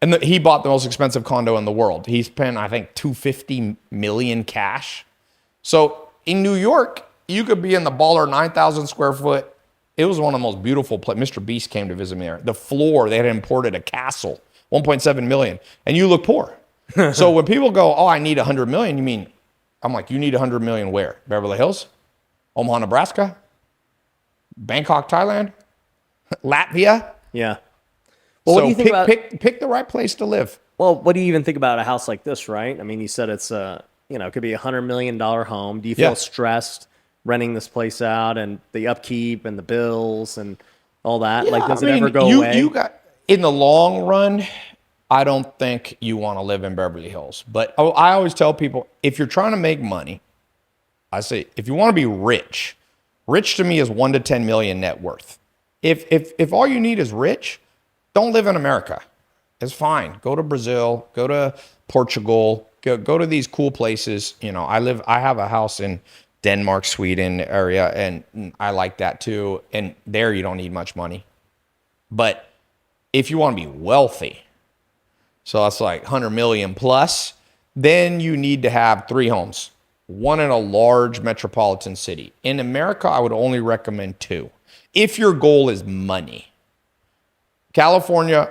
and he bought the most expensive condo in the world. He spent, I think, $250 million cash. So in New York, you could be in the baller 9,000 square foot. It was one of the most beautiful places. Mr. Beast came to visit me there. The floor, they had imported a castle, 1.7 million, and you look poor. So when people go, oh, I need 100 million, you mean, I'm like, you need 100 million where? Beverly Hills? Omaha, Nebraska? Bangkok, Thailand, Latvia. Yeah. Well, what So do you think about? pick the right place to live. Well, what do you even think about a house like this, right? I mean, you said it's it could be $100 million home. Do you feel Yeah. stressed renting this place out and the upkeep and the bills and all that? Yeah, Like, does I it ever mean, go away? you got in the long run. I don't think you want to live in Beverly Hills, but I always tell people if you're trying to make money, I say if you want to be rich, rich to me is 1 to 10 million net worth. If all you need is rich, don't live in America. It's fine. Go to Brazil, go to Portugal, go to these cool places. I have a house in Denmark, Sweden area, and I like that too. And there you don't need much money. But if you want to be wealthy, so that's like 100 million plus, then you need to have 3 homes, one in a large metropolitan city. In America, I would only recommend 2. If your goal is money. California,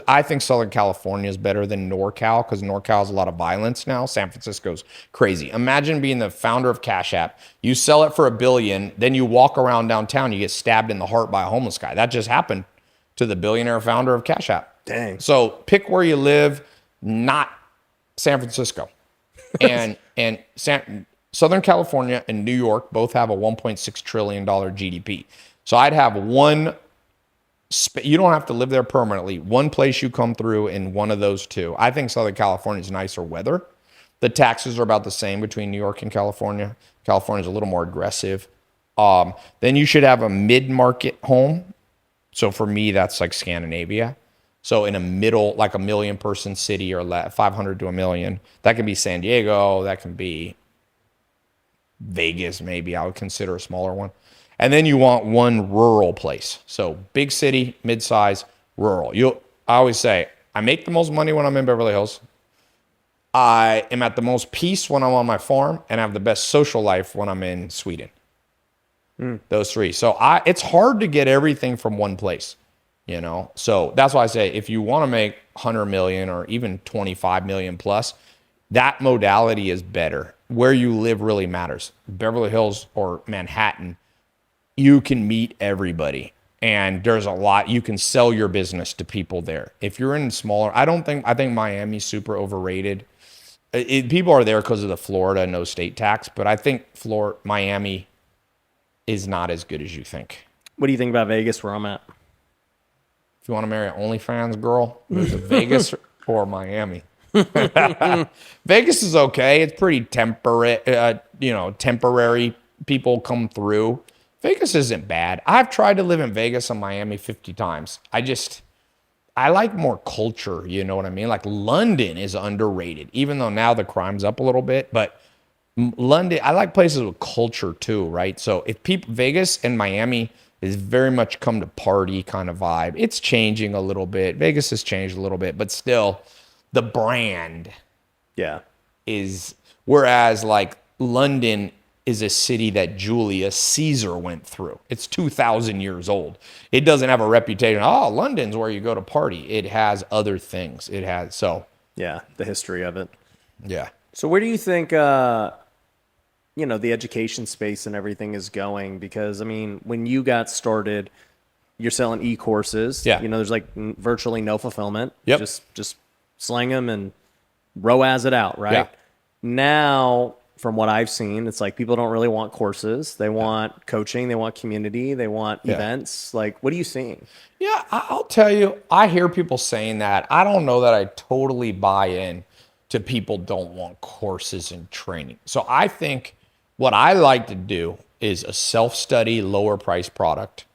I think Southern California is better than NorCal because NorCal has a lot of violence now. San Francisco's crazy. Imagine being the founder of Cash App. You sell it for $1 billion, then you walk around downtown, you get stabbed in the heart by a homeless guy. That just happened to the billionaire founder of Cash App. Dang. So pick where you live, not San Francisco. And Southern California and New York both have a $1.6 trillion GDP. So I'd have one. You don't have to live there permanently. One place you come through in one of those 2. I think Southern California is nicer weather. The taxes are about the same between New York and California. California is a little more aggressive. Then you should have a mid-market home. So for me, that's like Scandinavia. So in a middle, like a 1 million person city or 500 to 1 million, that can be San Diego. That can be Vegas, maybe. I would consider a smaller one. And then you want one rural place. So big city, mid-size, rural. I always say, I make the most money when I'm in Beverly Hills. I am at the most peace when I'm on my farm, and I have the best social life when I'm in Sweden. Those 3. So it's hard to get everything from one place, So that's why I say if you want to make 100 million or even 25 million plus, that modality is better. Where you live really matters. Beverly Hills or Manhattan, you can meet everybody, and there's a lot. You can sell your business to people there. If you're in smaller, I think Miami's super overrated. People are there because of the Florida no state tax, but I think Miami is not as good as you think. What do you think about Vegas, where I'm at? If you want to marry an OnlyFans girl, there's a Vegas or Miami. Vegas is okay. It's pretty temporary. People come through. Vegas isn't bad. I've tried to live in Vegas and Miami 50 times. I like more culture, you know what I mean? Like London is underrated, even though now the crime's up a little bit. But London, I like places with culture too, right? So if Vegas and Miami is very much come to party kind of vibe. It's changing a little bit. Vegas has changed a little bit, but still the brand is, whereas like London is a city that Julius Caesar went through. It's 2,000 years old. It doesn't have a reputation. Oh, London's where you go to party. It has other things. The history of it. Yeah. So where do you think, the education space and everything is going? Because, I mean, when you got started, you're selling e-courses. Yeah. There's like virtually no fulfillment. Yep. Just sling them and ROAS it out, right? Yeah. Now, from what I've seen, it's like people don't really want courses. They want coaching. They want community. They want events. Like, what are you seeing? Yeah, I'll tell you, I hear people saying that. I don't know that I totally buy in to people don't want courses and training. So I think what I like to do is a self-study, lower price product,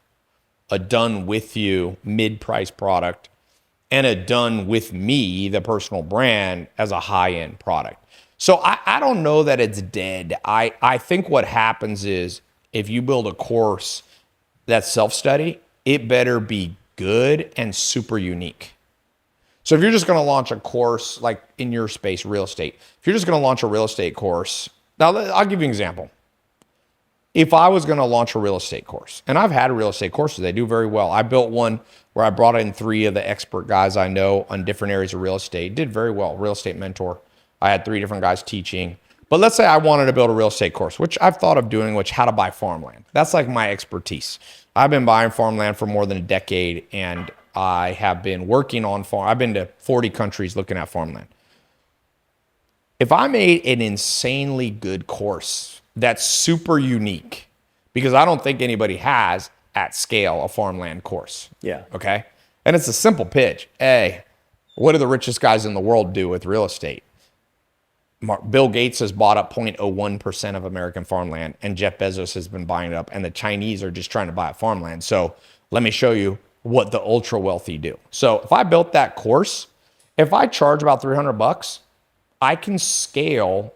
a done with you mid-price product, and a done with me, the personal brand, as a high-end product. So I don't know that it's dead. I think what happens is if you build a course that's self-study, it better be good and super unique. So if you're just going to launch a course like in your space, real estate, if you're just going to launch a real estate course, now I'll give you an example. If I was going to launch a real estate course, and I've had real estate courses, they do very well. I built one where I brought in 3 of the expert guys I know on different areas of real estate, did very well, real estate mentor. I had 3 different guys teaching. But let's say I wanted to build a real estate course, which I've thought of doing, which how to buy farmland. That's like my expertise. I've been buying farmland for more than a decade, and I have been working on farm. I've been to 40 countries looking at farmland. If I made an insanely good course that's super unique, because I don't think anybody has at scale a farmland course. Yeah. Okay. And it's a simple pitch. Hey, what do the richest guys in the world do with real estate? Bill Gates has bought up 0.01% of American farmland, and Jeff Bezos has been buying it up, and the Chinese are just trying to buy up farmland. So let me show you what the ultra wealthy do. So if I built that course, if I charge about $300, I can scale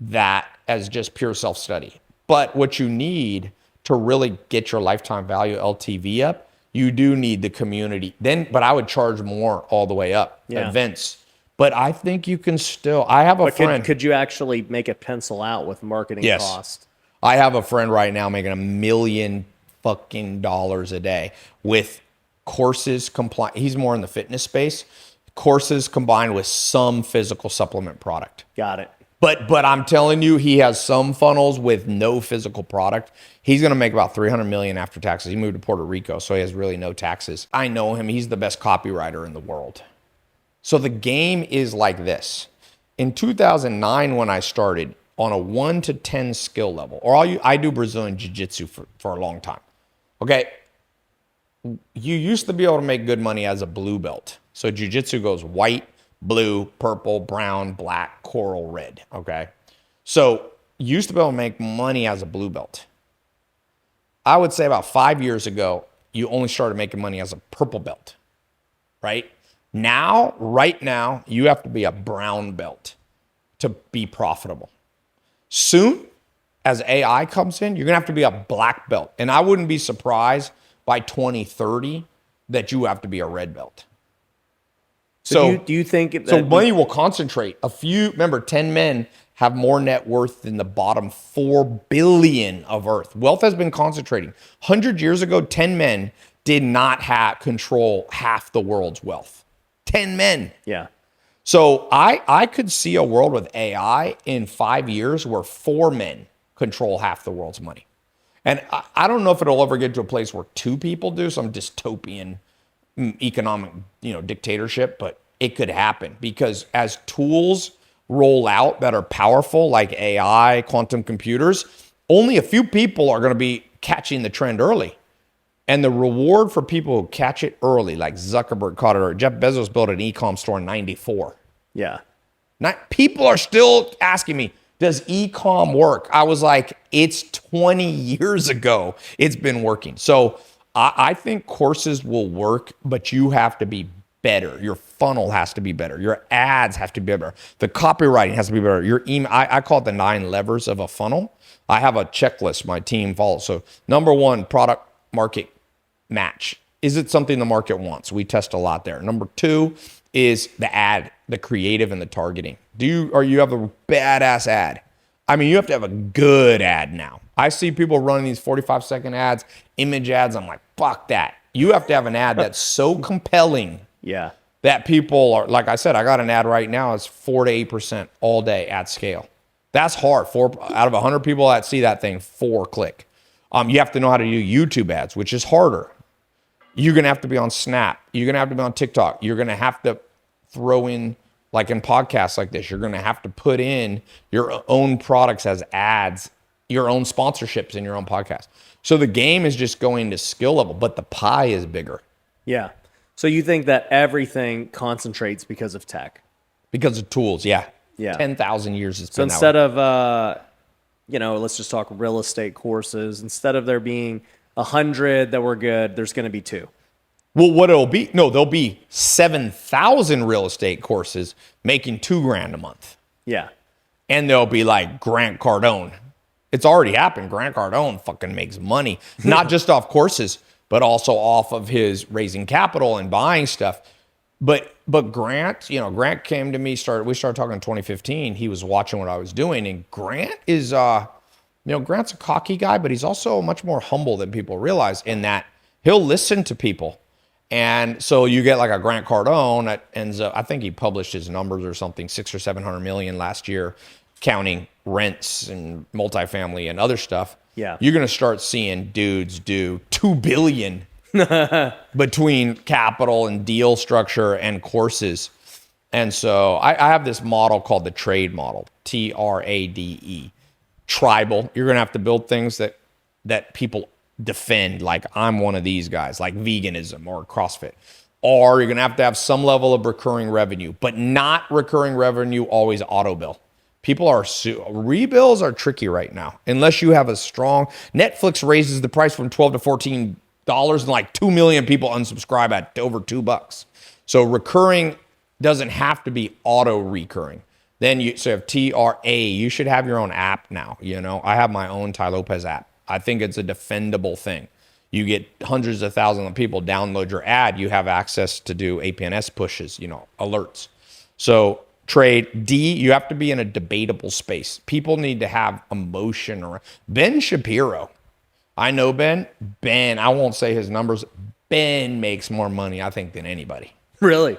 that as just pure self-study. But what you need to really get your lifetime value LTV up, you do need the community. But I would charge more all the way up. Yeah. Events. But I think you can still, I have a friend. Could you actually make it pencil out with marketing cost? I have a friend right now making $1 million fucking dollars a day with courses he's more in the fitness space, courses combined with some physical supplement product. Got it. But I'm telling you, he has some funnels with no physical product. He's going to make about $300 million after taxes. He moved to Puerto Rico, so he has really no taxes. I know him. He's the best copywriter in the world. So the game is like this. In 2009, when I started on a 1 to 10 skill level, I do Brazilian Jiu-Jitsu for a long time. Okay. You used to be able to make good money as a blue belt. So Jiu-Jitsu goes white, blue, purple, brown, black, coral, red. Okay. So you used to be able to make money as a blue belt. I would say about 5 years ago, you only started making money as a purple belt, right? Right now, you have to be a brown belt to be profitable. Soon, as AI comes in, you're going to have to be a black belt. And I wouldn't be surprised by 2030 that you have to be a red belt. So do you think money will concentrate? Remember, 10 men have more net worth than the bottom 4 billion of Earth. Wealth has been concentrating. 100 years ago, 10 men did not control half the world's wealth. 10 men. Yeah. So I could see a world with AI in 5 years where 4 men control half the world's money. And I don't know if it'll ever get to a place where 2 people do, some dystopian economic, dictatorship, but it could happen because as tools roll out that are powerful, like AI, quantum computers, only a few people are going to be catching the trend early. And the reward for people who catch it early, like Zuckerberg caught it early. Jeff Bezos built an e-com store in 94. Yeah. People are still asking me, does e-com work? I was like, it's 20 years ago. It's been working. So I think courses will work, but you have to be better. Your funnel has to be better. Your ads have to be better. The copywriting has to be better. Your email, I call it the 9 levers of a funnel. I have a checklist my team follows. So number 1, product market match. Is it something the market wants? We test a lot there. Number 2 is the ad, the creative and the targeting. You have a badass ad? I mean, you have to have a good ad now. I see people running these 45-second ads, image ads. I'm like, fuck that. You have to have an ad that's so compelling that people are, like I said, I got an ad right now. It's 4 to 8% all day at scale. That's hard. 4 out of 100 people that see that thing, 4 click. You have to know how to do YouTube ads, which is harder. You're going to have to be on Snap. You're going to have to be on TikTok. You're going to have to throw in, like in podcasts like this, you're going to have to put in your own products as ads, your own sponsorships in your own podcast. So the game is just going to skill level, but the pie is bigger. Yeah. So you think that everything concentrates because of tech? Because of tools, yeah. 10,000 years it's been that way. Instead of, let's just talk real estate courses. Instead of there being 100 that were good, there's going to be 2. Well, what it'll be? No, there'll be 7,000 real estate courses making $2,000 a month. Yeah. And there'll be like Grant Cardone. It's already happened. Grant Cardone fucking makes money, not just off courses, but also off of his raising capital and buying stuff. But Grant, Grant came to me, we started talking in 2015. He was watching what I was doing, and Grant is, Grant's a cocky guy, but he's also much more humble than people realize in that he'll listen to people. And so you get like a Grant Cardone that ends up, I think he published his numbers or something, 600 or 700 million last year. counting rents and multifamily and other stuff. Yeah. You're going to start seeing dudes do $2 billion between capital and deal structure and courses. And so I have this model called the trade model, TRADE. Tribal. You're going to have to build things that people defend, like I'm one of these guys, like veganism or CrossFit. Or you're going to have some level of recurring revenue, but not recurring revenue always auto bill. People are rebills are tricky right now unless you have a strong Netflix raises the price from $12 to $14 and like 2 million people unsubscribe at over $2. So recurring doesn't have to be auto recurring. Then you have TRA. You should have your own app now. I have my own Tai Lopez app. I think it's a defendable thing. You get hundreds of thousands of people download your ad. You have access to do APNS pushes, alerts. So trade D, you have to be in a debatable space. People need to have emotion. Ben Shapiro. I know Ben. Ben, I won't say his numbers. Ben makes more money, I think, than anybody. Really?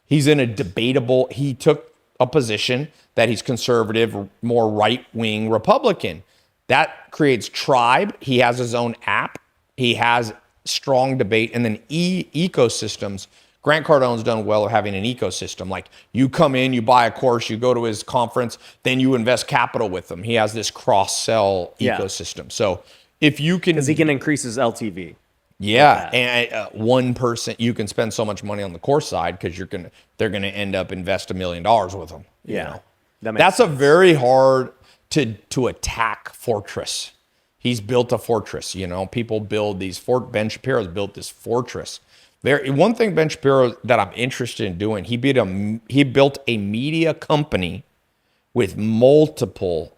He's in a debatable, he took a position that he's conservative, more right-wing Republican. That creates tribe. He has his own app. He has strong debate. And then ecosystems. Grant Cardone's done well of having an ecosystem. Like you come in, you buy a course, you go to his conference, then you invest capital with him. He has this cross-sell ecosystem. So if you can... Because he can increase his LTV. Yeah, and one person, you can spend so much money on the course side because they're gonna end up invest $1 million with them. Yeah, that's a very hard to attack fortress. He's built a fortress. People build these Ben Shapiro's built this fortress. One thing Ben Shapiro that I'm interested in doing, he built a media company with multiple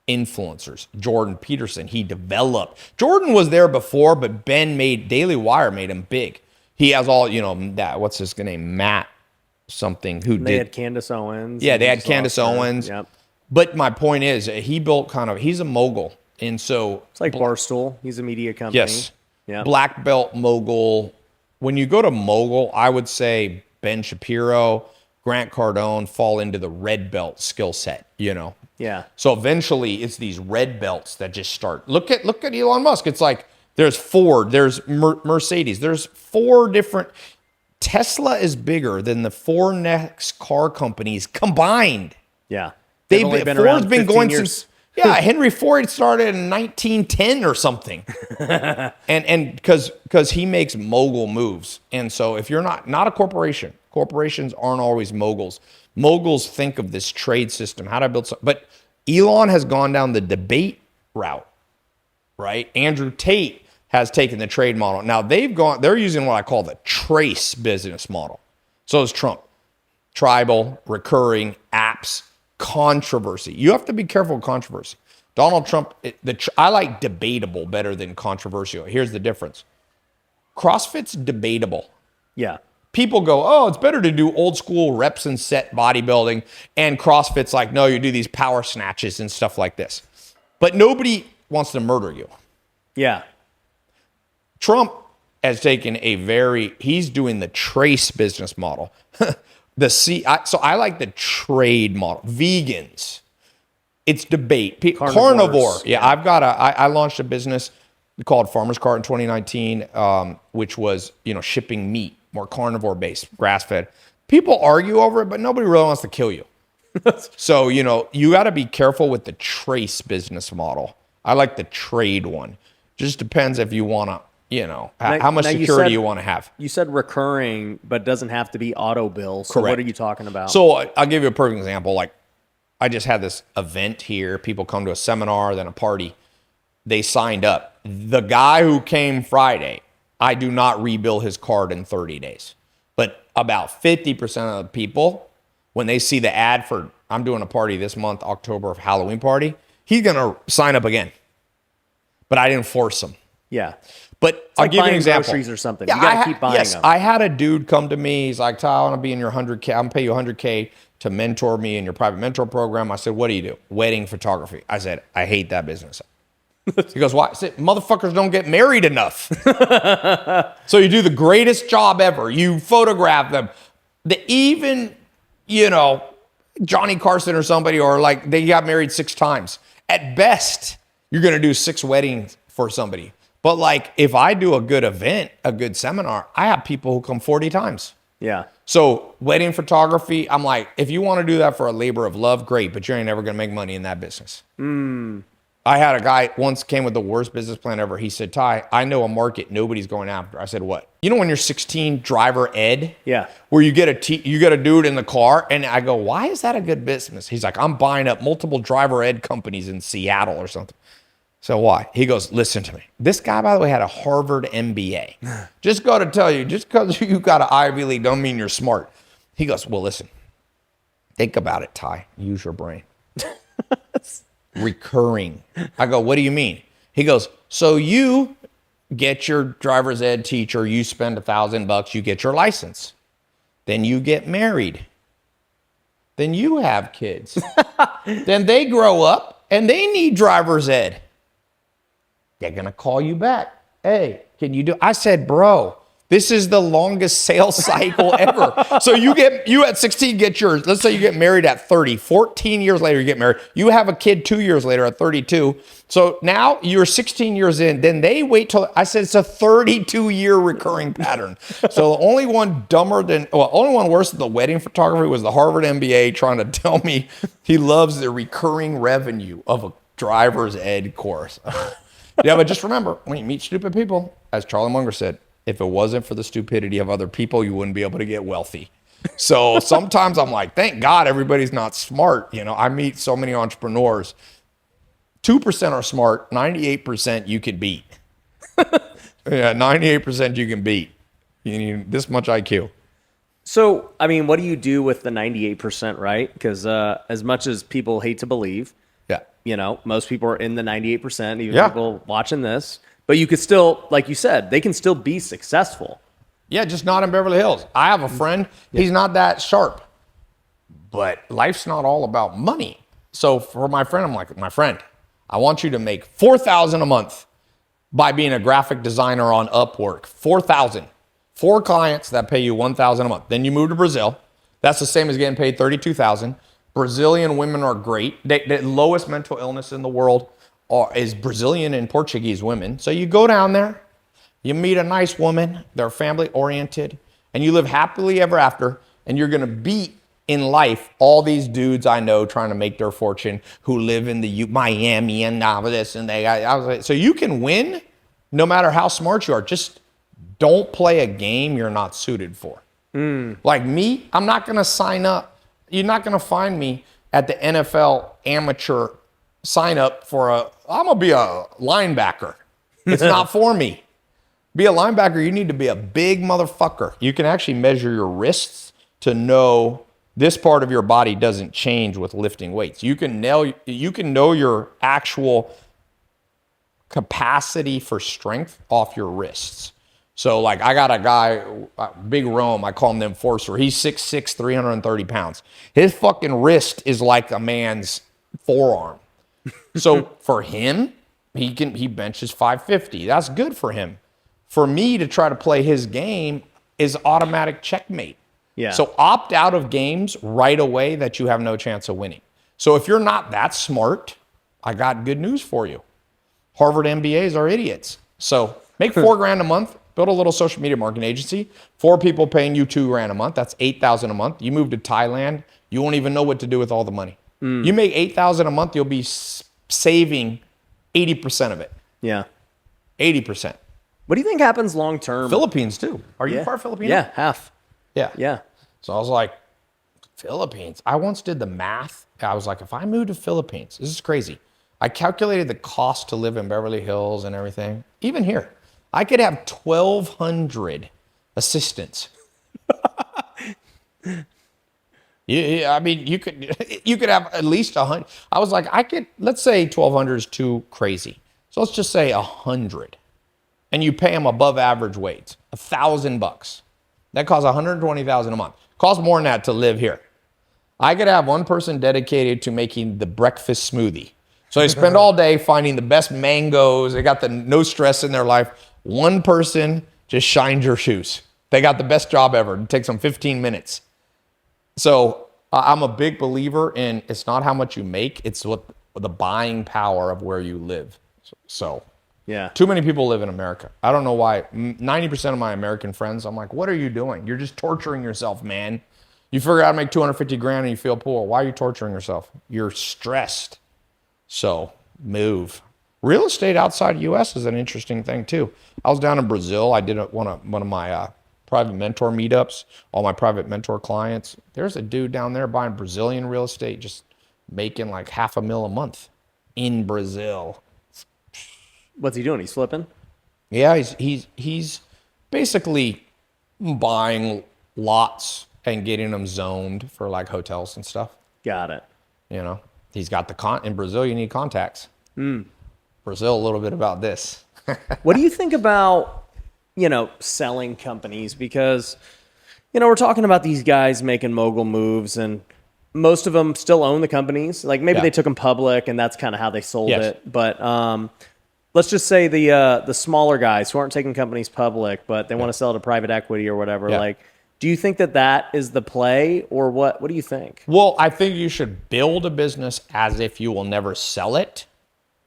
influencers. Jordan Peterson, he developed. Jordan was there before, but Daily Wire made him big. He has all, what's his name? Matt something They had Candace Owens. Yeah, they had Candace Owens. Yep. But my point is, he built he's a mogul. And so... It's like Barstool. He's a media company. Yes. Yeah. Black belt mogul. When you go to mogul, I would say Ben Shapiro, Grant Cardone fall into the red belt skill set, Yeah. So eventually it's these red belts that just start. Look at Elon Musk. It's like there's Ford, there's Mercedes, there's 4 different. Tesla is bigger than the 4 next car companies combined. Yeah. Ford's been going years. since Henry Ford started in 1910 or something. and because he makes mogul moves. And so if you're not a corporation, corporations aren't always moguls. Moguls think of this trade system, how to build something. But Elon has gone down the debate route, right? Andrew Tate has taken the trade model. Now they're using what I call the trace business model. So is Trump. Tribal, recurring, apps, controversy. You have to be careful with controversy. Donald Trump, I like debatable better than controversial. Here's the difference. CrossFit's debatable. Yeah. People go, oh, it's better to do old school reps and set bodybuilding. And CrossFit's like, no, you do these power snatches and stuff like this. But nobody wants to murder you. Yeah. Trump has taken he's doing the trace business model. So I like the trade model. Vegans. It's debate. Carnivore. Yeah, I launched a business called Farmer's Cart in 2019, which was, shipping meat, more carnivore based, grass fed. People argue over it, but nobody really wants to kill you. So, you got to be careful with the trace business model. I like the trade one. Just depends if you want to, how much security you want to have. You said recurring, but doesn't have to be auto bill. So Correct. What are you talking about? So I'll give you a perfect example. Like I just had this event here. People come to a seminar, then a party. They signed up. The guy who came Friday, I do not rebill his card in 30 days. But about 50% of the people, when they see the ad for, I'm doing a party this month, October, Halloween party, he's going to sign up again. But I didn't force him. Yeah. But I'll like give you an example. Groceries or something. You got to keep buying them. I had a dude come to me. He's like, Ty, I want to be in your 100K. I'm going to pay you 100K to mentor me in your private mentor program. I said, what do you do? Wedding photography. I said, I hate that business. He goes, why? I said, motherfuckers don't get married enough. So you do the greatest job ever. You photograph them. Johnny Carson or somebody, or like they got married 6 times. At best, you're going to do 6 weddings for somebody. But like if I do a good event, a good seminar, I have people who come 40 times. Yeah. So wedding photography, I'm like, if you want to do that for a labor of love, great, but you ain't never going to make money in that business. I had a guy once came with the worst business plan ever. He said, Tai, I know a market nobody's going after. I said, what? You know when you're 16, driver ed? Yeah. Where you get a dude in the car, and I go, why is that a good business? He's like, I'm buying up multiple driver ed companies in Seattle or something. So why? He goes, listen to me. This guy, by the way, had a Harvard MBA. Just got to tell you, just because you got an Ivy League don't mean you're smart. He goes, well, listen, think about it, Tai. Use your brain. Recurring. I go, what do you mean? He goes, so you get your driver's ed teacher, you spend $1,000, you get your license. Then you get married. Then you have kids. Then they grow up and they need driver's ed. They're going to call you back. Hey, can you do? I said, bro, this is the longest sales cycle ever. So you at 16 get yours. Let's say you get married at 30. 14 years later, you get married. You have a kid 2 years later at 32. So now you're 16 years in. Then they wait till, I said, it's a 32-year recurring pattern. So the only one only one worse than the wedding photography was the Harvard MBA trying to tell me he loves the recurring revenue of a driver's ed course. Yeah, but just remember, when you meet stupid people, as Charlie Munger said, if it wasn't for the stupidity of other people, you wouldn't be able to get wealthy. So sometimes I'm like, thank God everybody's not smart. You know, I meet so many entrepreneurs. 2% are smart, 98% you can beat. Yeah, 98% you can beat. You need this much IQ. So, I mean, what do you do with the 98%, right? Because as much as people hate to believe, Yeah. you know, most people are in the 98%, even Yeah. people watching this. But you could still, like you said, they can still be successful. Yeah, just not in Beverly Hills. I have a friend, he's not that sharp. But life's not all about money. So for my friend, I'm like, my friend, I want you to make $4,000 a month by being a graphic designer on Upwork. $4,000. 4 clients that pay you $1,000 a month. Then you move to Brazil. That's the same as getting paid $32,000. Brazilian women are great. The lowest mental illness in the world is Brazilian and Portuguese women. So you go down there, you meet a nice woman, they're family oriented, and you live happily ever after, and you're gonna beat in life all these dudes I know trying to make their fortune who live in the Miami and all this and so you can win no matter how smart you are. Just don't play a game you're not suited for. Like me, I'm not gonna sign up. You're not gonna find me at the NFL amateur sign up for I'm gonna be a linebacker. It's not for me. Be a linebacker, you need to be a big motherfucker. You can actually measure your wrists to know this part of your body doesn't change with lifting weights. You can know your actual capacity for strength off your wrists. So like I got a guy, Big Rome, I call him the enforcer. He's 6'6", 330 pounds. His fucking wrist is like a man's forearm. So for him, he benches 550. That's good for him. For me to try to play his game is automatic checkmate. Yeah. So opt out of games right away that you have no chance of winning. So if you're not that smart, I got good news for you. Harvard MBAs are idiots. So make $4,000 a month, build a little social media marketing agency, 4 people paying you $2,000 a month. That's $8,000 a month. You move to Thailand, you won't even know what to do with all the money. You make $8,000 a month, you'll be saving 80% of it. Yeah. 80%. What do you think happens long term? Philippines too. Are you part Filipino? Yeah, half. Yeah. Yeah. So I was like, Philippines. I once did the math. I was like, if I moved to Philippines, this is crazy. I calculated the cost to live in Beverly Hills and everything. Even here, I could have 1,200 assistants. I mean, you could have at least 100. I was like, let's say 1,200 is too crazy. So let's just say 100. And you pay them above average wage, $1,000. That costs $120,000 a month. Costs more than that to live here. I could have one person dedicated to making the breakfast smoothie. So they spend all day finding the best mangoes. They got no stress in their life. One person just shines your shoes. They got the best job ever. It takes them 15 minutes. So I'm a big believer in it's not how much you make, it's what the buying power of where you live. So Yeah. too many people live in America. I don't know why. 90% of my American friends, I'm like, what are you doing? You're just torturing yourself, man. You figure out how to make 250 grand and you feel poor. Why are you torturing yourself? You're stressed. So move. Real estate outside the U.S. is an interesting thing too. I was down in Brazil. I did one of my private mentor meetups. All my private mentor clients. There's a dude down there buying Brazilian real estate, just making like $500,000 a month in Brazil. What's he doing? He's flipping? Yeah, he's basically buying lots and getting them zoned for like hotels and stuff. Got it. You know, he's got in Brazil, you need contacts. Brazil, a little bit about this. What do you think about, selling companies? Because, we're talking about these guys making mogul moves, and most of them still own the companies. Like maybe they took them public and that's kind of how they sold it. But let's just say the smaller guys who aren't taking companies public, but they want to sell to private equity or whatever. Like, do you think that is the play, or what? What do you think? Well, I think you should build a business as if you will never sell it.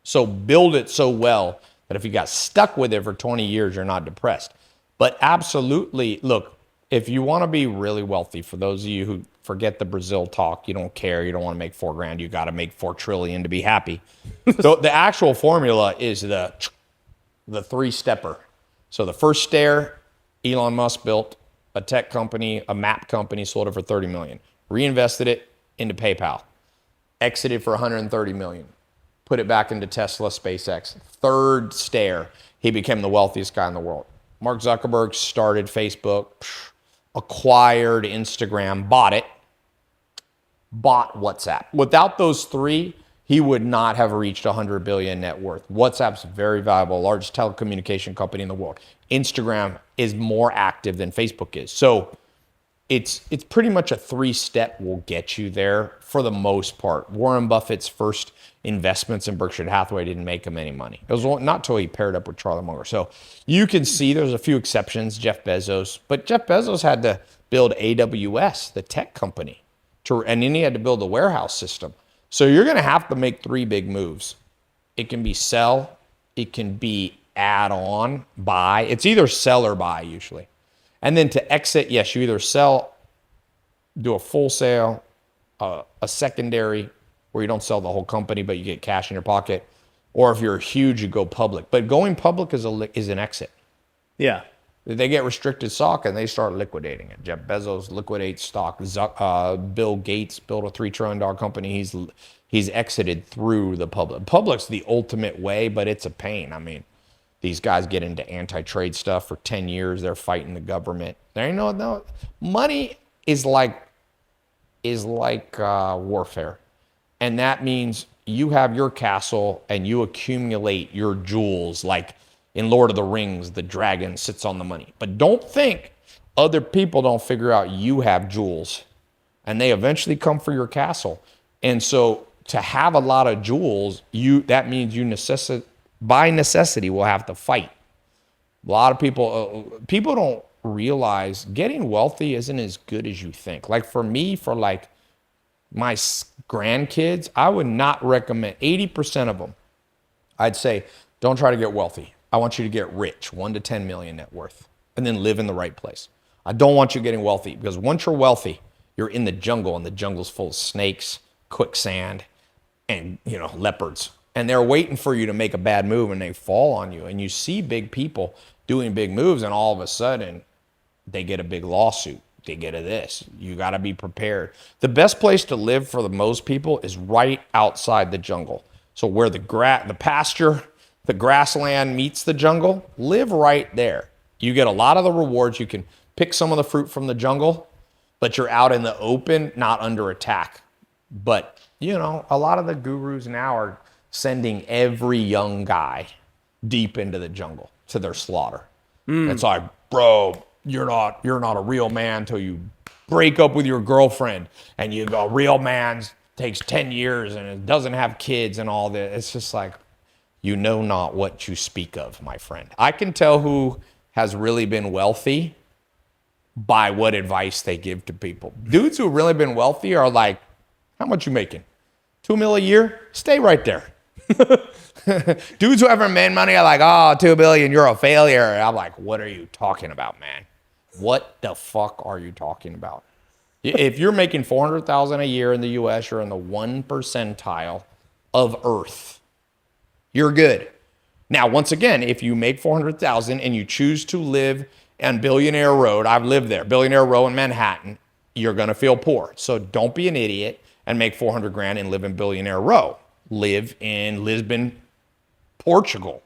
So build it so well that if you got stuck with it for 20 years, you're not depressed. But absolutely, look, if you want to be really wealthy, for those of you who forget the Brazil talk, you don't care, you don't want to make $4,000, you got to make 4 trillion to be happy. So the actual formula is the 3-stepper. So the first stair, Elon Musk built a tech company, a map company, sold it for 30 million, reinvested it into PayPal, exited for 130 million, put it back into Tesla, SpaceX. Third stair, he became the wealthiest guy in the world. Mark Zuckerberg started Facebook, acquired Instagram, bought WhatsApp. Without those 3, he would not have reached 100 billion net worth. WhatsApp's very valuable, largest telecommunication company in the world. Instagram is more active than Facebook is. So it's pretty much a 3-step will get you there for the most part. Warren Buffett's first investments in Berkshire Hathaway didn't make him any money. It was not until he paired up with Charlie Munger. So you can see there's a few exceptions, Jeff Bezos, but Jeff Bezos had to build AWS, the tech company, and then he had to build a warehouse system. So you're going to have to make 3 big moves. It can be sell, it can be add on, buy. It's either sell or buy usually. And then to exit, yes, you either sell, do a full sale, a secondary, where you don't sell the whole company, but you get cash in your pocket. Or if you're huge, you go public. But going public is an exit. Yeah. They get restricted stock and they start liquidating it. Jeff Bezos liquidates stock. Bill Gates built a $3 trillion company. He's exited through the public. Public's the ultimate way, but it's a pain. I mean, these guys get into anti-trade stuff for 10 years. They're fighting the government. There ain't no money is like warfare. And that means you have your castle and you accumulate your jewels. Like in Lord of the Rings, the dragon sits on the money. But don't think other people don't figure out you have jewels. And they eventually come for your castle. And so to have a lot of jewels, that means you by necessity will have to fight. A lot of people don't realize getting wealthy isn't as good as you think. Like for me, for like my grandkids, I would not recommend 80% of them. I'd say, don't try to get wealthy. I want you to get rich, 1 to 10 million net worth, and then live in the right place. I don't want you getting wealthy because once you're wealthy, you're in the jungle and the jungle's full of snakes, quicksand, and leopards. And they're waiting for you to make a bad move and they fall on you. And you see big people doing big moves and all of a sudden they get a big lawsuit. They get a this. You got to be prepared. The best place to live for the most people is right outside the jungle. So where the pasture, the grassland meets the jungle, live right there. You get a lot of the rewards. You can pick some of the fruit from the jungle, but you're out in the open, not under attack. But, a lot of the gurus now are sending every young guy deep into the jungle to their slaughter. It's like, bro, you're not a real man until you break up with your girlfriend, and a real man takes 10 years and it doesn't have kids and all that. It's just like, you know not what you speak of, my friend. I can tell who has really been wealthy by what advice they give to people. Dudes who have really been wealthy are like, how much you making? $2 million a year? Stay right there. Dudes who haven't made money are like, oh, $2 billion, you're a failure. And I'm like, what are you talking about, man? What the fuck are you talking about? If you're making $400,000 a year in the U.S., you're in the 1 percentile of Earth. You're good. Now, once again, if you make $400,000 and you choose to live on Billionaire Road, I've lived there, Billionaire Row in Manhattan, you're going to feel poor. So don't be an idiot and make 400 grand and live in Billionaire Row. Live in Lisbon, Portugal.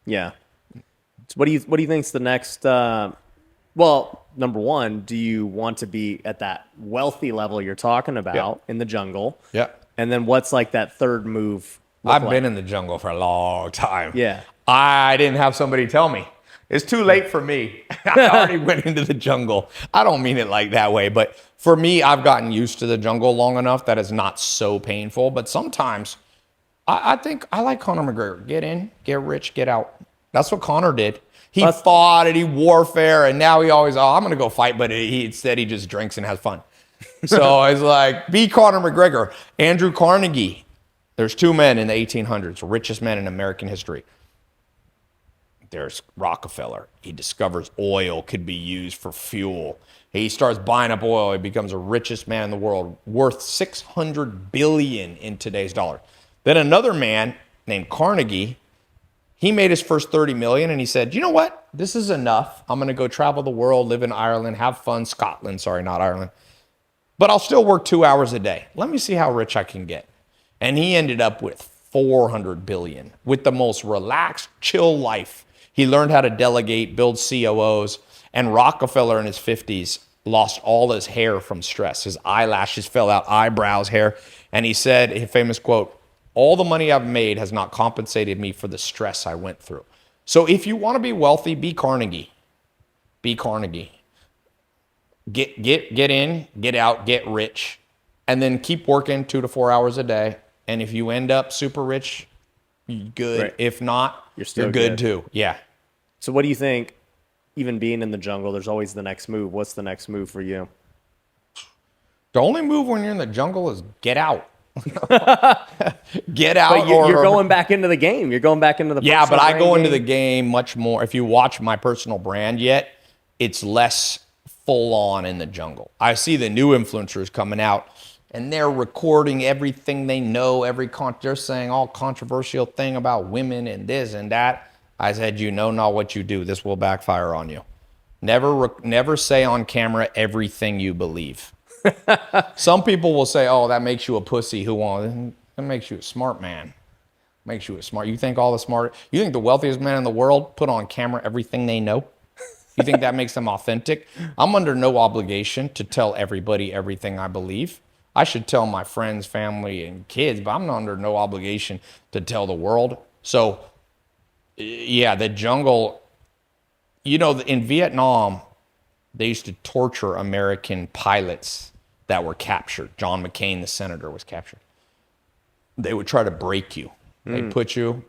Yeah. So what do you think's the next? Well, number one, do you want to be at that wealthy level you're talking about in the jungle? Yeah. And then what's like that third move? I've been in the jungle for a long time. Yeah. I didn't have somebody tell me. It's too late for me. I already went into the jungle. I don't mean it like that way, but for me, I've gotten used to the jungle long enough that it's not so painful. But sometimes I think I like Conor McGregor. Get in, get rich, get out. That's what Conor did. He fought and he warfare, and now he always, I'm going to go fight, but instead he just drinks and has fun. So I was like, be Conor McGregor. Andrew Carnegie. There's two men in the 1800s, richest men in American history. There's Rockefeller. He discovers oil could be used for fuel. He starts buying up oil. He becomes the richest man in the world, worth $600 billion in today's dollar. Then another man named Carnegie, he made his first $30 million, and he said, you know what? This is enough. I'm going to go travel the world, live in Ireland, have fun. Scotland, sorry, not Ireland. But I'll still work 2 hours a day. Let me see how rich I can get. And he ended up with $400 billion with the most relaxed, chill life. He learned how to delegate, build COOs, and Rockefeller in his 50s lost all his hair from stress. His eyelashes fell out, eyebrows, hair. And he said, a famous quote, all the money I've made has not compensated me for the stress I went through. So if you want to be wealthy, be Carnegie. Be Carnegie. Get in, get out, get rich, and then keep working 2 to 4 hours a day. And if you end up super rich, good. Right. If not, you're good too. Yeah. So what do you think, even being in the jungle, there's always the next move. What's the next move for you? The only move when you're in the jungle is get out. Get out. But you're going back into the game. You're going back into the yeah, but I go into the game much more. If you watch my personal brand yet, it's less full on in the jungle. I see the new influencers coming out, and they're recording everything they know, they're saying all controversial thing about women and this and that. I said, you know not what you do. This will backfire on you. Never say on camera everything you believe. Some people will say, oh, that makes you a pussy. That makes you a smart man. Makes you a smart. You think the wealthiest man in the world put on camera everything they know? You think that makes them authentic? I'm under no obligation to tell everybody everything I believe. I should tell my friends, family, and kids, but I'm under no obligation to tell the world. So, yeah, the jungle, in Vietnam, they used to torture American pilots that were captured. John McCain, the senator, was captured. They would try to break you. They'd put you.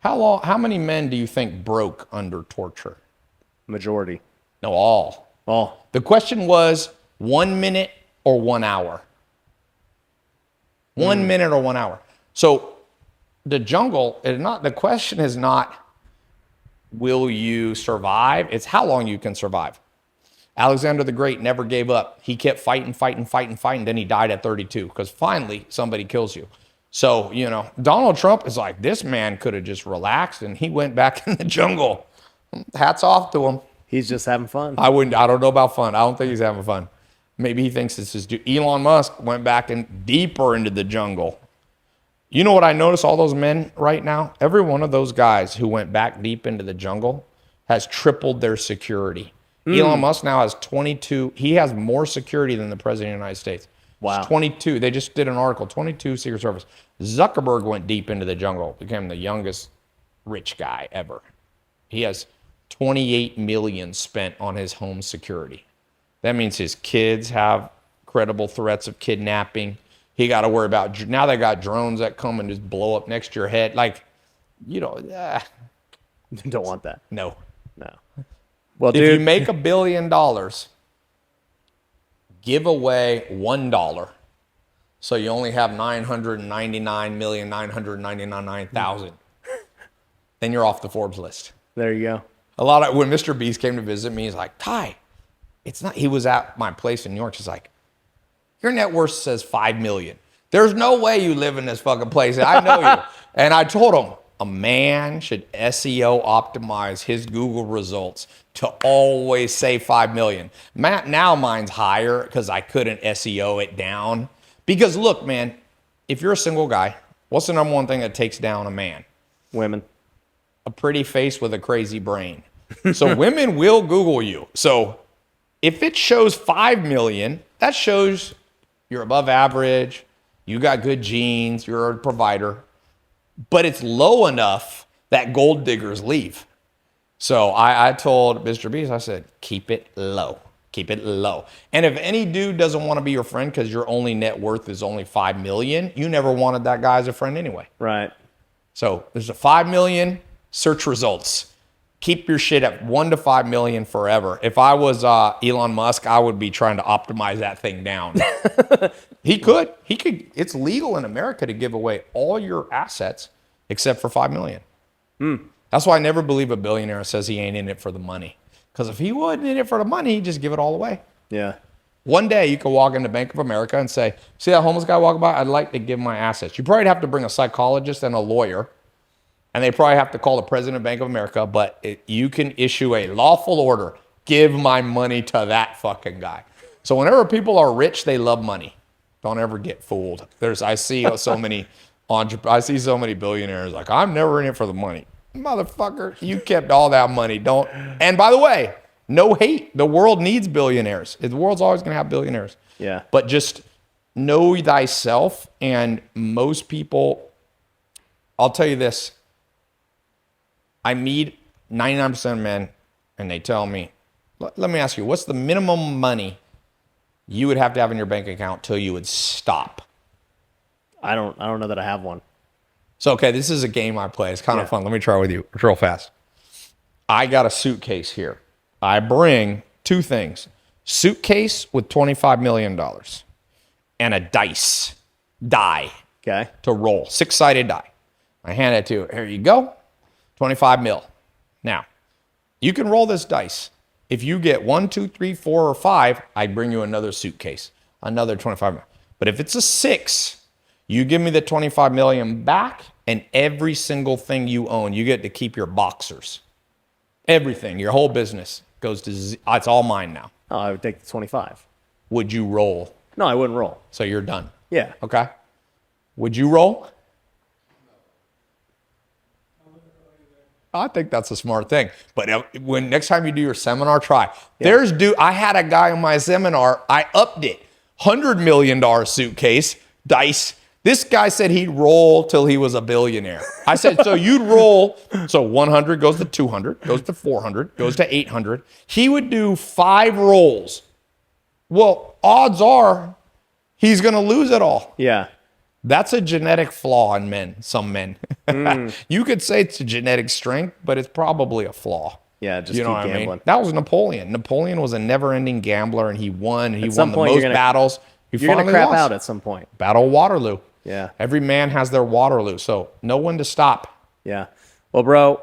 How many men do you think broke under torture? Majority. No, all. All. The question was 1 minute or 1 hour. 1 minute or 1 hour. So the jungle is not, the question is not, will you survive? It's how long you can survive. Alexander the Great never gave up. He kept fighting. Then he died at 32 because finally somebody kills you. So, Donald Trump is like, this man could have just relaxed and he went back in the jungle. Hats off to him. He's just having fun. I don't know about fun. I don't think he's having fun. Maybe he thinks this is Elon Musk went back deeper into the jungle. You know what I notice all those men right now? Every one of those guys who went back deep into the jungle has tripled their security. Elon Musk now has 22. He has more security than the president of the United States. Wow. It's 22. They just did an article, 22 Secret Service. Zuckerberg went deep into the jungle, became the youngest rich guy ever. He has 28 million spent on his home security. That means his kids have credible threats of kidnapping. He got to worry about, now they got drones that come and just blow up next to your head. Don't want that. No. Well, if you make $1 billion give away $1. So you only have 999,999,000. Then you're off the Forbes list. There you go. When Mr. Beast came to visit me, he's like, Tai, it's not, he was at my place in New York. He's like, your net worth says 5 million. There's no way you live in this fucking place. I know you. And I told him, a man should SEO optimize his Google results to always say 5 million. Now mine's higher because I couldn't SEO it down. Because look, man, if you're a single guy, what's the number one thing that takes down a man? Women. A pretty face with a crazy brain. So women will Google you. So if it shows 5 million, that shows you're above average, you got good genes, you're a provider, but it's low enough that gold diggers leave. So I told Mr. Beast, I said, keep it low. Keep it low. And if any dude doesn't want to be your friend because your only net worth is only 5 million, you never wanted that guy as a friend anyway. Right. So there's a 5 million search results. Keep your shit at 1 to 5 million forever. If I was Elon Musk, I would be trying to optimize that thing down. He could. It's legal in America to give away all your assets except for 5 million. That's why I never believe a billionaire says he ain't in it for the money. Because if he wasn't in it for the money, he'd just give it all away. Yeah. One day you could walk into Bank of America and say, see that homeless guy walking by? I'd like to give my assets. You probably have to bring a psychologist and a lawyer. And they probably have to call the president of Bank of America. But you can issue a lawful order. Give my money to that fucking guy. So whenever people are rich, they love money. Don't ever get fooled. I see so many billionaires like, I'm never in it for the money. Motherfucker, you kept all that money. And by the way, no hate. The world needs billionaires. The world's always going to have billionaires. Yeah. But just know thyself. And most people, I'll tell you this. I meet 99% of men and they tell me, let me ask you, what's the minimum money you would have to have in your bank account till you would stop? I don't know that I have one. So, okay, this is a game I play. It's kind of fun. Let me try with you real fast. I got a suitcase here. I bring two things. Suitcase with $25 million and a die Okay. to roll. 6-sided die. I hand it to you. Here you go. 25 mil. Now, you can roll this dice. If you get 1, 2, 3, 4, or 5, I bring you another suitcase, another 25 mil. But if it's a 6, you give me the 25 million back and every single thing you own. You get to keep your boxers. Everything, your whole business goes to it's all mine now. Oh, I would take the 25. Would you roll? No, I wouldn't roll. So you're done. Yeah. Okay. Would you roll? I think that's a smart thing. But when next time you do your seminar, try. Yeah. I had a guy in my seminar, I upped it. $100 million suitcase, dice. This guy said he'd roll till he was a billionaire. I said, so you'd roll. So 100 goes to 200, goes to 400, goes to 800. He would do 5 rolls. Well, odds are he's going to lose it all. Yeah. That's a genetic flaw in men, some men. You could say it's a genetic strength, but it's probably a flaw. Yeah, just keep gambling. I mean? That was Napoleon. Napoleon was a never-ending gambler, and he won. He won the most battles. You're going to crap out at some point. Battle of Waterloo. Yeah. Every man has their Waterloo, so know when to stop. Yeah. Well, bro,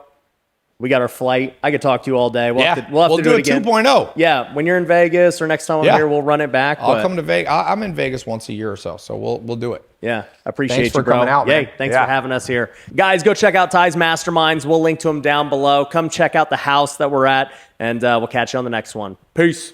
we got our flight. I could talk to you all day. We'll have to do it again. 2.0. Yeah, when you're in Vegas or next time I'm here, we'll run it back. I'll come to Vegas. I'm in Vegas once a year or so we'll do it. Yeah, I appreciate Thanks you, for bro. coming out, man. Thanks for having us here. Guys, go check out Tai's Masterminds. We'll link to them down below. Come check out the house that we're at, and we'll catch you on the next one. Peace.